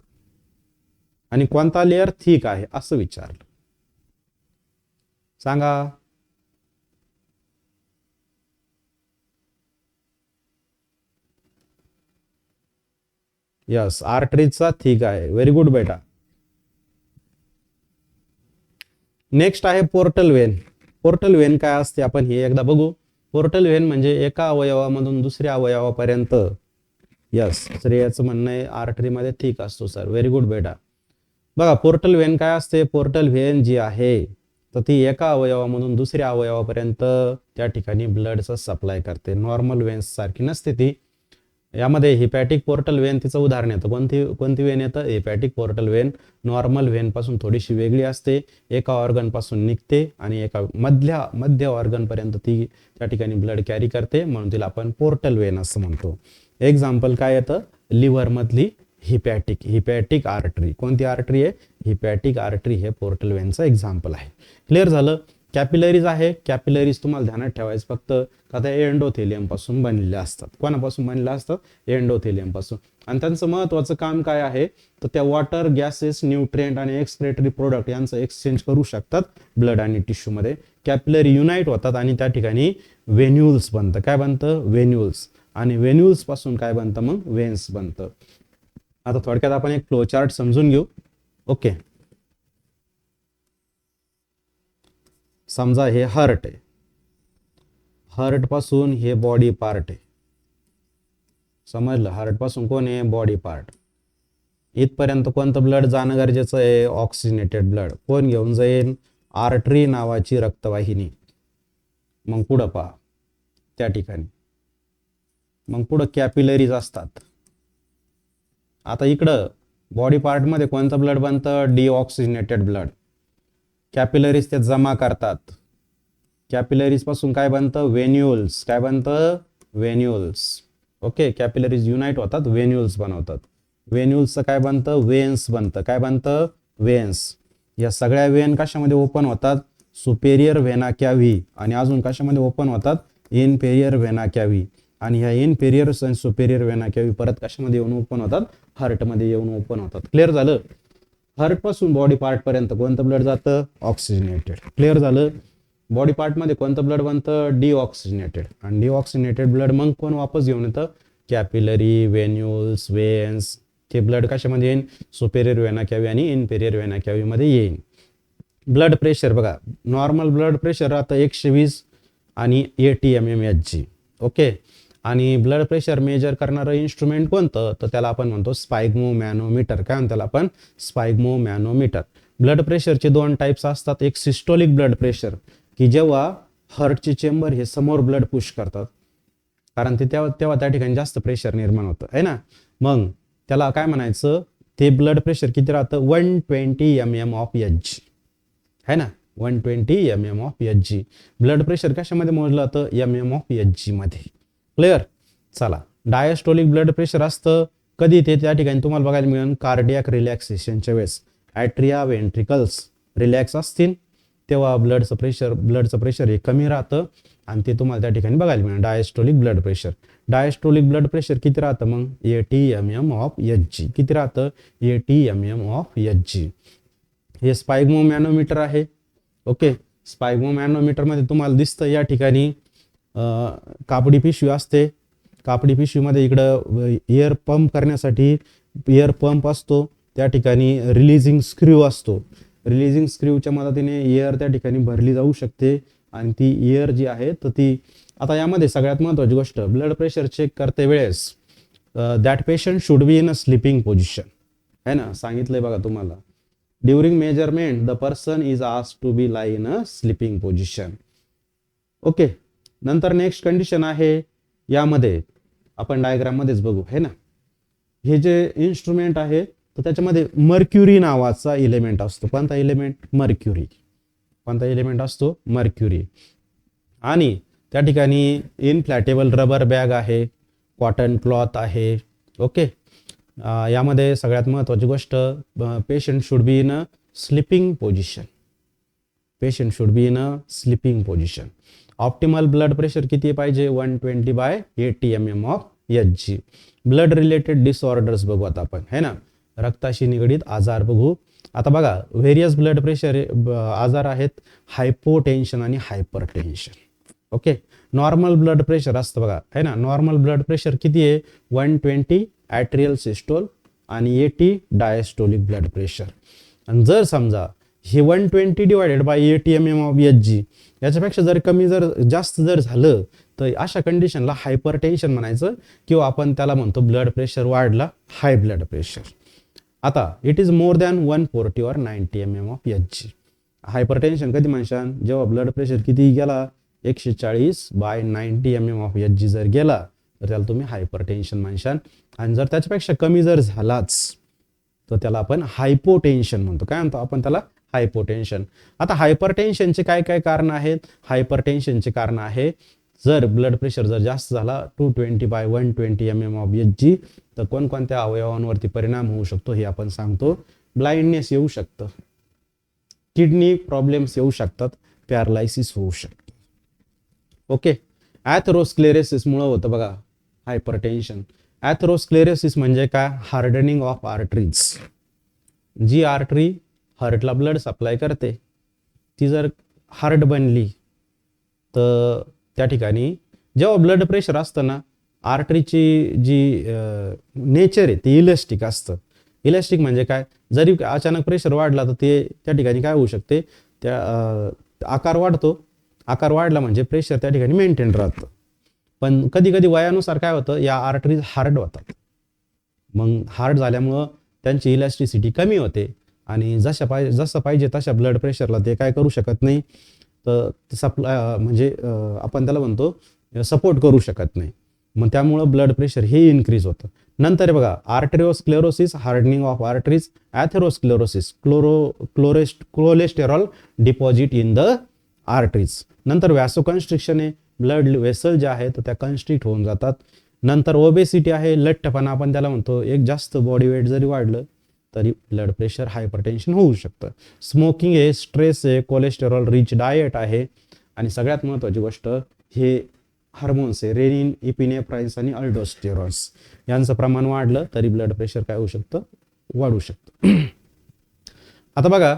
[SPEAKER 1] आणि कोणता लेअर थिक आहे असं विचारलं, सांगा. यस, आर्टरीजचा थिक आहे. व्हेरी गुड बेटा. नेक्स्ट आहे पोर्टल वेन. पोर्टल वेन काय असते आपण हे एकदा बघू. पोर्टल वेन म्हणजे एका अवयवामधून दुसऱ्या अवयवापर्यंत. यस, श्रेयाचं म्हणणं आहे आर्टरीमध्ये थिक असतो सर. व्हेरी गुड बेटा. बघा पोर्टल वेन काय असते? पोर्टल वेन जी आहे तर ती एका अवयवामधून दुसऱ्या अवयवापर्यंत त्या ठिकाणी ब्लडचा सप्लाय करते. नॉर्मल वेन्स सारखी नसते ती. यामध्ये हिपॅटिक पोर्टल वेन तिचं उदाहरण येतं. कोणती वेन येतं? हिपॅटिक पोर्टल वेन. नॉर्मल वेन पासून थोडीशी वेगळी असते, एका ऑर्गन पासून निघते आणि एका मध्य ऑर्गन पर्यंत ती त्या ठिकाणी ब्लड कॅरी करते, म्हणून तिला आपण पोर्टल वेन असं म्हणतो. एक्झाम्पल काय येतं? लिव्हर मधली हिपॅटिक आर्टरी. कोणती आर्टरी आहे? हिपॅटिक आर्टरी हे पोर्टल वेनचं एक्झाम्पल आहे. क्लिअर झालं. कॅपिलरीज आहे. कॅपिलरीज तुम्हाला ध्यानात ठेवायचं फक्त का त्या एंडोथेलियम पासून बनलेल्या असतात. कोणापासून बनलेल्या असतात? एंडोथेलियम पासून. आणि त्यांचं महत्वाचं काम काय आहे? तर त्या वॉटर, गॅसेस, न्यूट्रिएंट आणि एक्सक्रेटरी प्रोडक्ट यांचं एक्सचेंज करू शकतात ब्लड आणि टिश्यू मध्ये. कॅपिलरी युनाइट होतात आणि त्या ठिकाणी व्हेन्युल्स बनतं. काय बनतं? व्हेन्युल्स. आणि व्हेन्युल्स पासून काय बनतं? मग वेन्स बनतं. आता थोडक्यात आपण एक फ्लो चार्ट समजून घेऊ. ओके, समजा हे हार्ट आहे. हार्ट पासून हे बॉडी पार्ट आहे. समजलं? हार्ट पासून कोण आहे? Body part. इथपर्यंत कोणतं ब्लड जाणं गरजेचं आहे? Oxygenated blood. कोण घेऊन जाईल? आर्टरी नावाची रक्तवाहिनी. मग पुढं पहा त्या ठिकाणी, मग पुढं कॅपिलरीज असतात. आता इकडं बॉडी पार्ट मध्ये कोणतं ब्लड बनतं? Deoxygenated blood. कॅपिलरीज ते जमा करतात. कॅपिलरीज पासून काय बनतं? व्हेन्युल्स. काय बनतं? व्हेन्युल्स. ओके, कॅपिलरीज युनाइट होतात, व्हेन्युल्स बनवतात. व्हेन्युल्सचं काय बनतं? वेन्स बनतं. काय बनतं? वेन्स. या सगळ्या वेन कशामध्ये ओपन होतात? Superior vena cavae. आणि अजून कशामध्ये ओपन होतात? Inferior vena cavae. आणि ह्या इन्फेरियर आणि सुपेरियर व्हेना कॅव्ही परत कशामध्ये येऊन ओपन होतात? हार्टमध्ये येऊन ओपन होतात. क्लिअर झालं? हार्ट पासून बॉडी पार्ट पर्यंत कोणतं ब्लड जातं? ऑक्सिजनेटेड. क्लिअर झालं? बॉडी पार्ट मध्ये कोणतं ब्लड बनतं? डिऑक्सिजनेटेड. आणि डिऑक्सिजनेटेड ब्लड मग कोण वापस घेऊन येतं? Capillary, venules, veins. ते ब्लड कशामध्ये येईल? सुपेरियर व्हेना कॅव्ही आणि इन्फेरियर व्हेना कॅव्ही मध्ये येईल. ब्लड प्रेशर बघा, नॉर्मल ब्लड प्रेशर आता 120 आणि 80 mmHg. ओके, आणि ब्लड प्रेशर मेजर करणारं इन्स्ट्रुमेंट कोणतं? तर त्याला आपण म्हणतो स्पायग्मो मॅनोमीटर. काय म्हणतो त्याला आपण? स्पायग्मो मॅनोमीटर. ब्लड प्रेशरचे 2 टाइप्स असतात. एक सिस्टोलिक ब्लड प्रेशर, की जेव्हा हार्टचे चेंबर हे समोर ब्लड पुश करतात, कारण ते तेव्हा त्या ठिकाणी जास्त प्रेशर निर्माण होतं आहे ना. मग त्याला काय म्हणायचं? ते ब्लड प्रेशर किती राहतं? 120 mmHg है ना. 120 mmHg. ब्लड प्रेशर कशामध्ये मोजलं जातं? mmHg मध्ये. क्लिअर? चला, डायस्टोलिक ब्लड प्रेशर असतं कधी? ते त्या ठिकाणी तुम्हाला बघायला मिळेल कार्डियाक रिलॅक्सेशनच्या वेळेस. ॲट्रिया वेंट्रिकल्स रिलॅक्स असतील तेव्हा ब्लडचं प्रेशर हे कमी राहतं आणि ते तुम्हाला त्या ठिकाणी बघायला मिळेल diastolic blood pressure. Diastolic blood pressure किती राहतं मग? 80 mmHg. किती राहतं? 80 mmHg. हे स्पायग्मो मॅनोमीटर आहे. ओके, स्पायग्मो मॅनोमीटर मध्ये तुम्हाला दिसतं या ठिकाणी कापडी पिशवी असते. कापडी पिशवीमध्ये इकडं एअर पंप करण्यासाठी एअर पंप असतो. त्या ठिकाणी रिलीजिंग स्क्रू असतो. रिलीजिंग स्क्रूच्या मदतीने एअर त्या ठिकाणी भरली जाऊ शकते आणि ती एअर जी आहे तर ती. आता यामध्ये सगळ्यात महत्त्वाची गोष्ट, ब्लड प्रेशर चेक करते वेळेस that patient should be in a sleeping position है ना. सांगितलंय बघा तुम्हाला. During measurement the person is asked to be lie in a sleeping position. Okay, नंतर नेक्स्ट कंडिशन आहे यामध्ये आपण डायग्राम मध्येच बघू है ना. हे जे इन्स्ट्रुमेंट आहे तर त्याच्यामध्ये मर्क्युरी नावाचा एलिमेंट असतो. कोणता एलिमेंट? मर्क्युरी. कोणता एलिमेंट असतो? मर्क्युरी. आणि त्या ठिकाणी इनफ्लॅटेबल रबर बॅग आहे, कॉटन क्लॉथ आहे. ओके. यामध्ये सगळ्यात महत्त्वाची गोष्ट, patient should be in a sleeping position. Patient should be in a sleeping position. Optimal blood pressure किती पाहिजे? 120/80 mm of Hg. Blood related disorders बघू आता आपण, है ना. रक्ताशी निगडीत आजार बघू. आता बघा, व्हेरियस ब्लड प्रेशर आजार आहेत, हायपोटेन्शन आणि hypertension. Okay. Normal blood pressure असतं बघा, है ना. नॉर्मल ब्लड प्रेशर किती आहे? 120 ॲट्रियल सिस्टोल आणि 80 डायस्टोलिक ब्लड प्रेशर. आणि जर समजा हे 120/80 mm ऑफ Hg याच्यापेक्षा जर कमी जर जास्त जर झालं तर अशा कंडिशनला हायपरटेन्शन म्हणायचं, किंवा आपण त्याला म्हणतो ब्लड प्रेशर वाढला, हाय ब्लड प्रेशर. आता it is more than 140 or 90 mm of Hg. Hypertension कधी म्हणशान? जेव्हा ब्लड प्रेशर किती गेला? 140/90 mm ऑफ Hg जर गेला तर त्याला तुम्ही हायपरटेन्शन म्हणशान. आणि जर त्याच्यापेक्षा कमी जर झालाच तर त्याला आपण हायपोटेन्शन म्हणतो. काय म्हणतो आपण त्याला? हायपोटेन्शन. आता हायपरटेन्शनचे काय काय कारण आहेत? हायपरटेन्शनचे कारण आहे, जर ब्लड प्रेशर जर जास्त झाला 220/120 mm ऑफ Hg तर कोणकोणत्या अवयवांवरती परिणाम होऊ शकतो हे आपण सांगतो. ब्लाइंडनेस येऊ शकतं, किडनी प्रॉब्लेम्स येऊ शकतात, पॅरालायसिस होऊ शकतं. ओके. ॲथेरोस्क्लेरोसिसमुळे होतं बघा हायपरटेन्शन. ॲथेरोस्क्लेरोसिस म्हणजे काय? Hardening of arteries. जी आर्टरी हार्टला ब्लड सप्लाय करते ती जर हार्ड बनली तर त्या ठिकाणी जेव्हा ब्लड प्रेशर असतं ना, आर्टरीची जी नेचर आहे ते इलेस्टिक असतं. इलेस्टिक म्हणजे काय? जरी अचानक प्रेशर वाढला तर ते त्या ठिकाणी काय होऊ शकते? त्या आकार वाढतो. आकार वाढला म्हणजे प्रेशर त्या ठिकाणी मेंटेन राहतं. पण कधी कधी वयानुसार काय होतं? या आर्टरीज हार्ड होतात. मग हार्ड झाल्यामुळं त्यांची इलॅस्टिसिटी कमी होते आणि जसं पाहिजे तशा ब्लड प्रेशरला ते काय करू शकत नाही, तर सप्लाय म्हणजे आपण त्याला म्हणतो सपोर्ट करू शकत नाही. मग त्यामुळं ब्लड प्रेशर हे इन्क्रीज होतं. नंतर बघा, arteriosclerosis, hardening of arteries. Atherosclerosis, cholesterol deposit in the arteries. नंतर व्हॅसोकन्स्ट्रिक्शन आहे, ब्लड वेसल जे आहेत त्या कन्स्ट्रिक्ट होऊन जातात. नंतर ओबेसिटी आहे, लठ्ठपणा आपण त्याला म्हणतो. एक जास्त बॉडी वेट जरी वाढलं तरी ब्लड प्रेशर, हायपरटेन्शन होऊ शकतं. स्मोकिंग आहे, स्ट्रेस आहे, कोलेस्टेरॉल रिच डाएट आहे, आणि सगळ्यात महत्त्वाची गोष्ट हे हार्मोन्स आहे, रेनिन, इपिनेफ्राईन्स आणि अल्डोस्टेरॉन्स यांचं प्रमाण वाढलं तरी ब्लड प्रेशर काय होऊ शकतं? वाढू शकतं. आता बघा,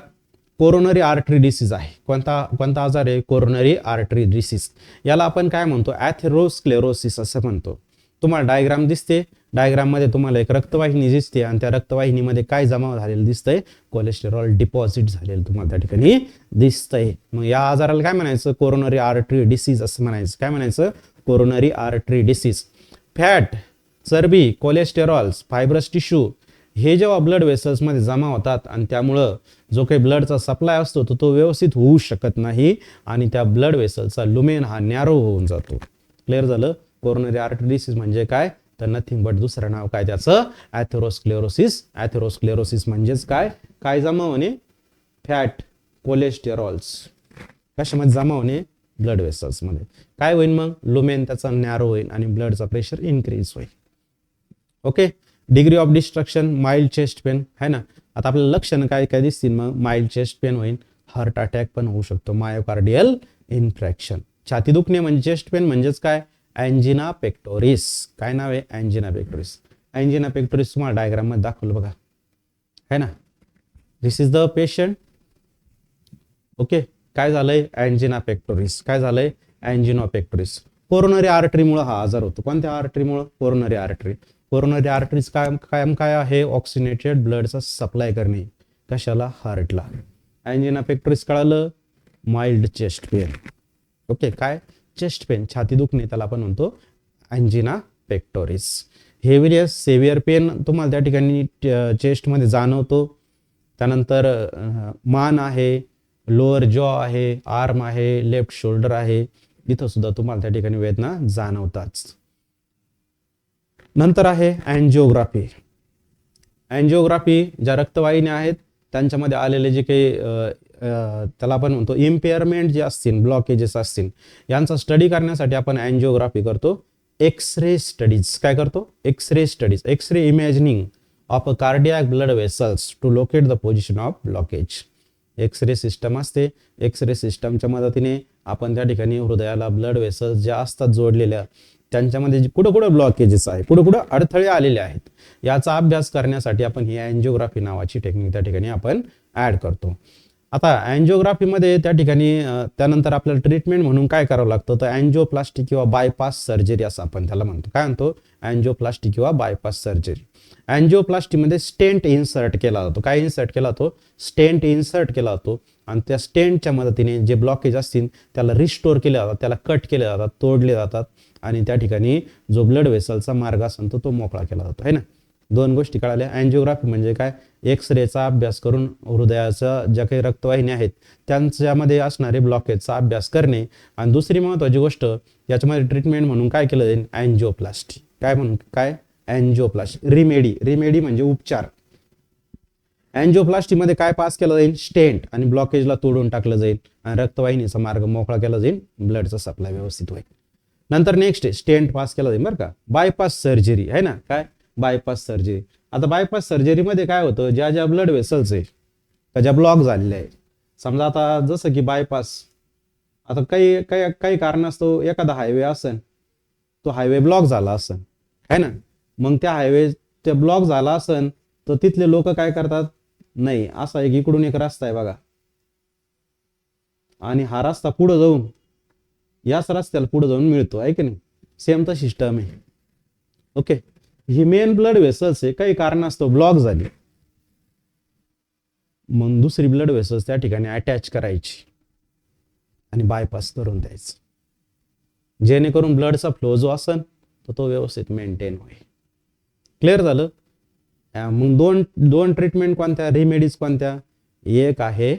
[SPEAKER 1] कोरोनरी आर्टरी डिसीज आहे. कोणता आजार आहे? Coronary artery disease. याला आपण काय म्हणतो? ॲथेरोस्क्लेरोसिस असं म्हणतो. तुम्हाला डायग्राम दिसते, डायग्राममध्ये तुम्हाला एक रक्तवाहिनी दिसते आणि त्या रक्तवाहिनीमध्ये काय जमा झालेलं दिसतंय? कोलेस्टेरॉल डिपॉझिट झालेलं तुम्हाला त्या ठिकाणी दिसतंय. मग या आजाराला काय म्हणायचं? कोरोनरी आर्टरी डिसीज असं म्हणायचं. काय म्हणायचं? Coronary artery disease. फॅट, चरबी, कोलेस्टेरॉल्स, फायब्रस टिश्यू हे जेव्हा ब्लड वेसल्समध्ये जमा होतात आणि त्यामुळं जो काही ब्लडचा सप्लाय असतो तो व्यवस्थित होऊ शकत नाही आणि त्या ब्लड वेसलचा लुमेन हा नॅरो होऊन जातो. क्लिअर झालं? कोरोनरी आर्टरी डिसीज म्हणजे काय? तर नथिंग बट दुसरं नाव काय त्याचं? ॲथेरोस्क्लेरोसिस. ॲथेरोस्क्लेरोसिस म्हणजेच काय? काय जमा होणे? फॅट, कोलेस्टेरॉल्स कशामध्ये जमा होणे? ब्लड वेसल्समध्ये. काय होईल मग? लुमेन त्याचा नॅरो होईल आणि ब्लडचा प्रेशर इन्क्रीज होईल. Okay. Degree of destruction, mild chest pen है ना. आता आपल्याला लक्षणं काय काय दिसतील? मग माइल्ड चेस्ट पेन होईल, हार्ट अटॅक पण होऊ शकतो, मायोकार्डियल इन्फ्रॅक्शन. छाती दुखणे म्हणजे चेस्ट पेन म्हणजेच काय? अँजिना पेक्टोरिस. काय नाव आहे? अँजिना पेक्टोरिस. अँजिना पेक्टोरिस तुम्हाला डायग्राम मध्ये दाखवलं बघा, है ना. दिस इज द पेशंट. ओके. काय झालंय? अँजिना पेक्टोरिस. काय झालंय? अँजिना पेक्टोरिस. कोरोनरी आर्टरीमुळे हा आजार होतो. कोणत्या आर्टरीमुळे? Coronary artery. कोरोनरी आर्टरीज कायम काय आहे? ऑक्सिनेटेड ब्लडचा सप्लाय करणे. कशाला? हार्टला. अँजिना पेक्टोरिस कळालं? Mild chest pain. ओके. काय? चेस्ट पेन, छाती दुखणे, त्याला आपण म्हणतो अँजिना पेक्टोरिस. हेवियस सेव्हिअर पेन तुम्हाला त्या ठिकाणी चेस्टमध्ये जाणवतो. त्यानंतर मान आहे, लोअर जॉ आहे, आर्म आहे, लेफ्ट शोल्डर आहे, इथं सुद्धा तुम्हाला त्या ठिकाणी वेदना जाणवतात. नंतर आहे अँजिओग्राफी. अँजिओग्राफी ज्या रक्तवाहिन्या आहेत त्यांच्यामध्ये आलेले जे काही त्याला आपण म्हणतो इम्पेअरमेंट जे असतील, ब्लॉकेजेस असतील, यांचा स्टडी करण्यासाठी आपण अँजिओग्राफी करतो. एक्सरे स्टडीज काय करतो? X ray studies, x ray imagining of a cardiac blood vessels to locate the position of blockage. X ray system असते. एक्सरे सिस्टमच्या मदतीने आपण त्या ठिकाणी हृदयाला ब्लड वेसल्स ज्या असतात जोडलेल्या, त्यांच्यामध्ये कुठं कुठं ब्लॉकेजेस आहे, कुठं कुठं अडथळे आलेले आहेत, याचा अभ्यास करण्यासाठी आपण ही अँजिओग्राफी नावाची टेक्निक त्या ठिकाणी आपण ऍड करतो. आता अँजिओग्राफीमध्ये त्या ठिकाणी त्यानंतर आपल्याला ट्रीटमेंट म्हणून काय करावं लागतं, तर अँजिओप्लास्टी किंवा बायपास सर्जरी असं आपण त्याला म्हणतो. काय म्हणतो? अँजिओप्लास्टी किंवा बायपास सर्जरी. अँजिओप्लास्टीमध्ये स्टेंट इन्सर्ट केला जातो. काय इन्सर्ट केला जातो? स्टेंट इन्सर्ट केला जातो आणि त्या स्टेंटच्या मदतीने जे ब्लॉकेज असतील त्याला रिस्टोर केले जातात, त्याला कट केले जातात, तोडले जातात आणि त्या ठिकाणी जो ब्लड वेसलचा मार्ग असतो तो मोकळा केला जातो, है ना. दोन गोष्टी कळाल्या. अँजिओग्राफी म्हणजे काय? एक्सरेचा अभ्यास करून हृदयाच्या ज्या काही रक्तवाहिन्या आहेत त्यांच्यामध्ये असणारे ब्लॉकेजचा अभ्यास करणे. आणि दुसरी महत्त्वाची गोष्ट याच्यामध्ये ट्रीटमेंट म्हणून काय केलं जाईल? अँजिओप्लास्टी. काय म्हणून? काय? अँजिओप्लास्टी. रिमेडी. रिमेडी म्हणजे उपचार. अँजिओप्लास्टीमध्ये काय पास केलं जाईल? स्टेंट, आणि ब्लॉकेजला तोडून टाकलं जाईल आणि रक्तवाहिनीचा मार्ग मोकळा केला जाईल, ब्लडचा सप्लाय व्यवस्थित होईल. नंतर नेक्स्ट स्टेंट पास केला जाईल बरं का. बायपास सर्जरी आहे ना. काय? Bypass surgery. आता बायपास सर्जरीमध्ये काय होतं? ज्या ज्या ब्लड वेसल्स आहे ज्या ब्लॉक झालेल्या आहे, समजा आता जसं की बायपास, आता काही काही काही कारणास्तव एखादा हायवे असेल, तो हायवे ब्लॉक झाला असेल, है ना. मग त्या हायवे ते ब्लॉक झाला असेल तर तिथले लोक काय करतात? नाही, असा एक इकडून एक रस्ता आहे बघा, आणि हा रस्ता पुढे जाऊन याच रस्त्याला पुढे जाऊन मिळतो, आहे की नाही. सेम तर सिस्टम आहे. ओके. ही मेन ब्लड वेसल्स आहे, काही कारणास्तव ब्लॉक झाली, मग दुसरी ब्लड वेसल्स त्या ठिकाणी अटॅच करायची आणि बायपास करून द्यायचं, जेणेकरून ब्लडचा फ्लो जो असेल तर तो व्यवस्थित मेंटेन होईल. क्लिअर झालं? मग दोन दोन ट्रीटमेंट कोणत्या? रेमेडीज कोणत्या? एक आहे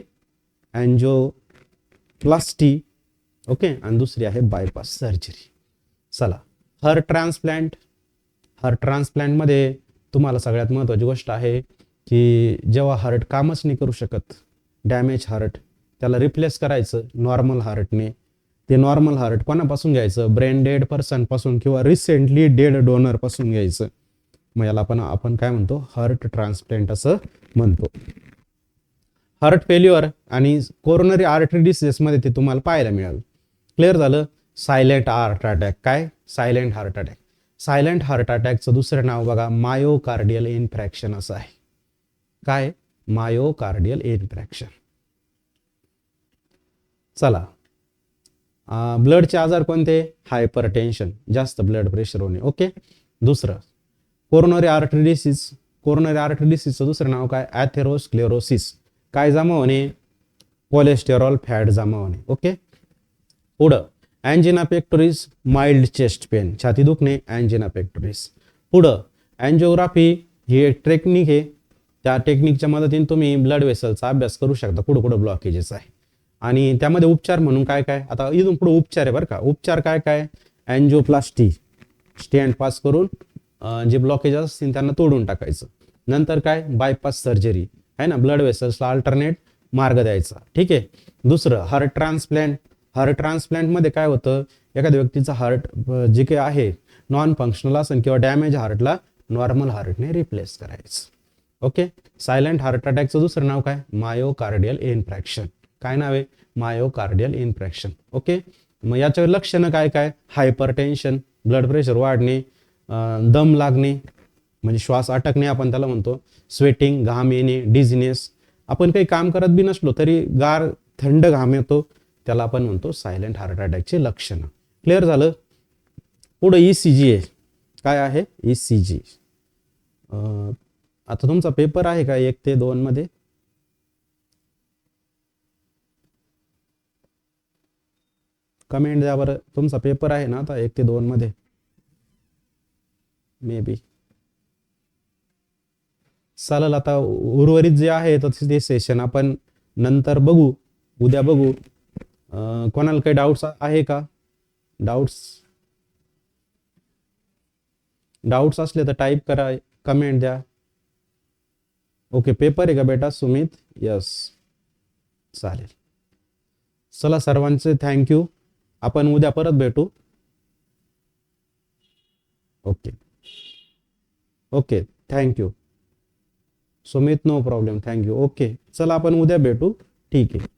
[SPEAKER 1] अँजिओप्लास्टी, ओके, आणि दुसरी आहे बायपास सर्जरी. चला, हार्ट ट्रान्सप्लांट. हार्ट ट्रान्सप्लांटमध्ये तुम्हाला सगळ्यात महत्त्वाची गोष्ट आहे की जेव्हा हार्ट कामच नाही करू शकत, डॅमेज हार्ट, त्याला रिप्लेस करायचं नॉर्मल हार्टने. ते नॉर्मल हार्ट कोणापासून घ्यायचं? ब्रेन डेड पर्सनपासून किंवा रिसेंटली डेड डोनरपासून घ्यायचं. मग याला आपण काय म्हणतो? हार्ट ट्रान्सप्लांट असं म्हणतो. हार्ट फेल्युअर आणि कोरोनरी आर्टरी डिसीजेसमध्ये ते तुम्हाला पाहायला मिळालं. क्लिअर झालं? Silent heart attack. काय? Silent heart attack. Silent heart अटॅकचं दुसरं नाव बघा, मायोकार्डियल इन्फ्रॅक्शन असं आहे. काय? Myocardial infarction. चला, ब्लडचे आजार कोणते? हायपरटेन्शन, जास्त ब्लड प्रेशर होणे. ओके. दुसरं coronary artery disease. Coronary artery डिसीजचं दुसरं नाव काय? ॲथेरोस्क्लेरोसिस. काय जमा होणे? कोलेस्टेरॉल फॅट जमा होणे. ओके. पुढं अँजिना पेक्टोरिस, माइल्ड चेस्ट पेन, छाती दुखणे, अँजिना पेक्टोरिस. पुढं अँजिओग्राफी ही एक टेक्निक आहे. त्या टेक्निकच्या मदतीने तुम्ही ब्लड वेसलचा अभ्यास करू शकता, कुठं कुठं ब्लॉकेजेस आहे. आणि त्यामध्ये उपचार म्हणून काय काय? आता इथून पुढे उपचार आहे बरं का. उपचार काय काय? अँजिओप्लास्टी, स्टेंट पास करून जे ब्लॉकेज असतील त्यांना तोडून टाकायचं. नंतर काय? बायपास सर्जरी आहे ना, ब्लड वेसल्सला अल्टरनेट मार्ग द्यायचा. ठीक आहे. दुसरं हार्ट ट्रान्सप्लांट. हार्ट ट्रान्सप्लांटमध्ये काय होतं? एखाद्या व्यक्तीचा हार्ट जे काही आहे नॉन फंक्शनल असेल किंवा डॅमेज हार्टला नॉर्मल हार्टने रिप्लेस करायचं. ओके. सायलेंट हार्ट अटॅकचं दुसरं नाव काय? मायोकार्डियल इन्फ्रॅक्शन. काय नाव आहे? मायोकार्डियल इन्फ्रॅक्शन. ओके. मग याच्यावर लक्षणं काय काय? हायपरटेन्शन, ब्लड प्रेशर वाढणे, दम लागणे म्हणजे श्वास अटकणे आपण त्याला म्हणतो, स्वेटिंग, घाम येणे, डिझिनेस. आपण काही काम करत बी नसलो तरी गार थंड घाम येतो, त्याला आपण म्हणतो सायलेंट हार्ट अटॅकचे लक्षणं. क्लिअर झालं? पुढे ECG आहे. काय आहे? ECG. आता तुमचा पेपर आहे का 1 ते 2 मध्ये? कमेंट द्या बरं. तुमचा पेपर आहे ना आता 1 ते 2 मध्ये? May be. चालेल. आता उर्वरित जे आहे तर ते सेशन आपण नंतर बघू, उद्या बघू. कोणाला काही डाऊट्स आहे का? डाऊट्स असले तर टाईप करा, कमेंट द्या. ओके, पेपर आहे का बेटा सुमित? यस, चालेल. चला सर्वांचे थँक्यू. आपण उद्या परत भेटू. Okay okay, thank you Sumit. No problem, thank you. Okay, चला आपण उद्या भेटू. ठीक आहे.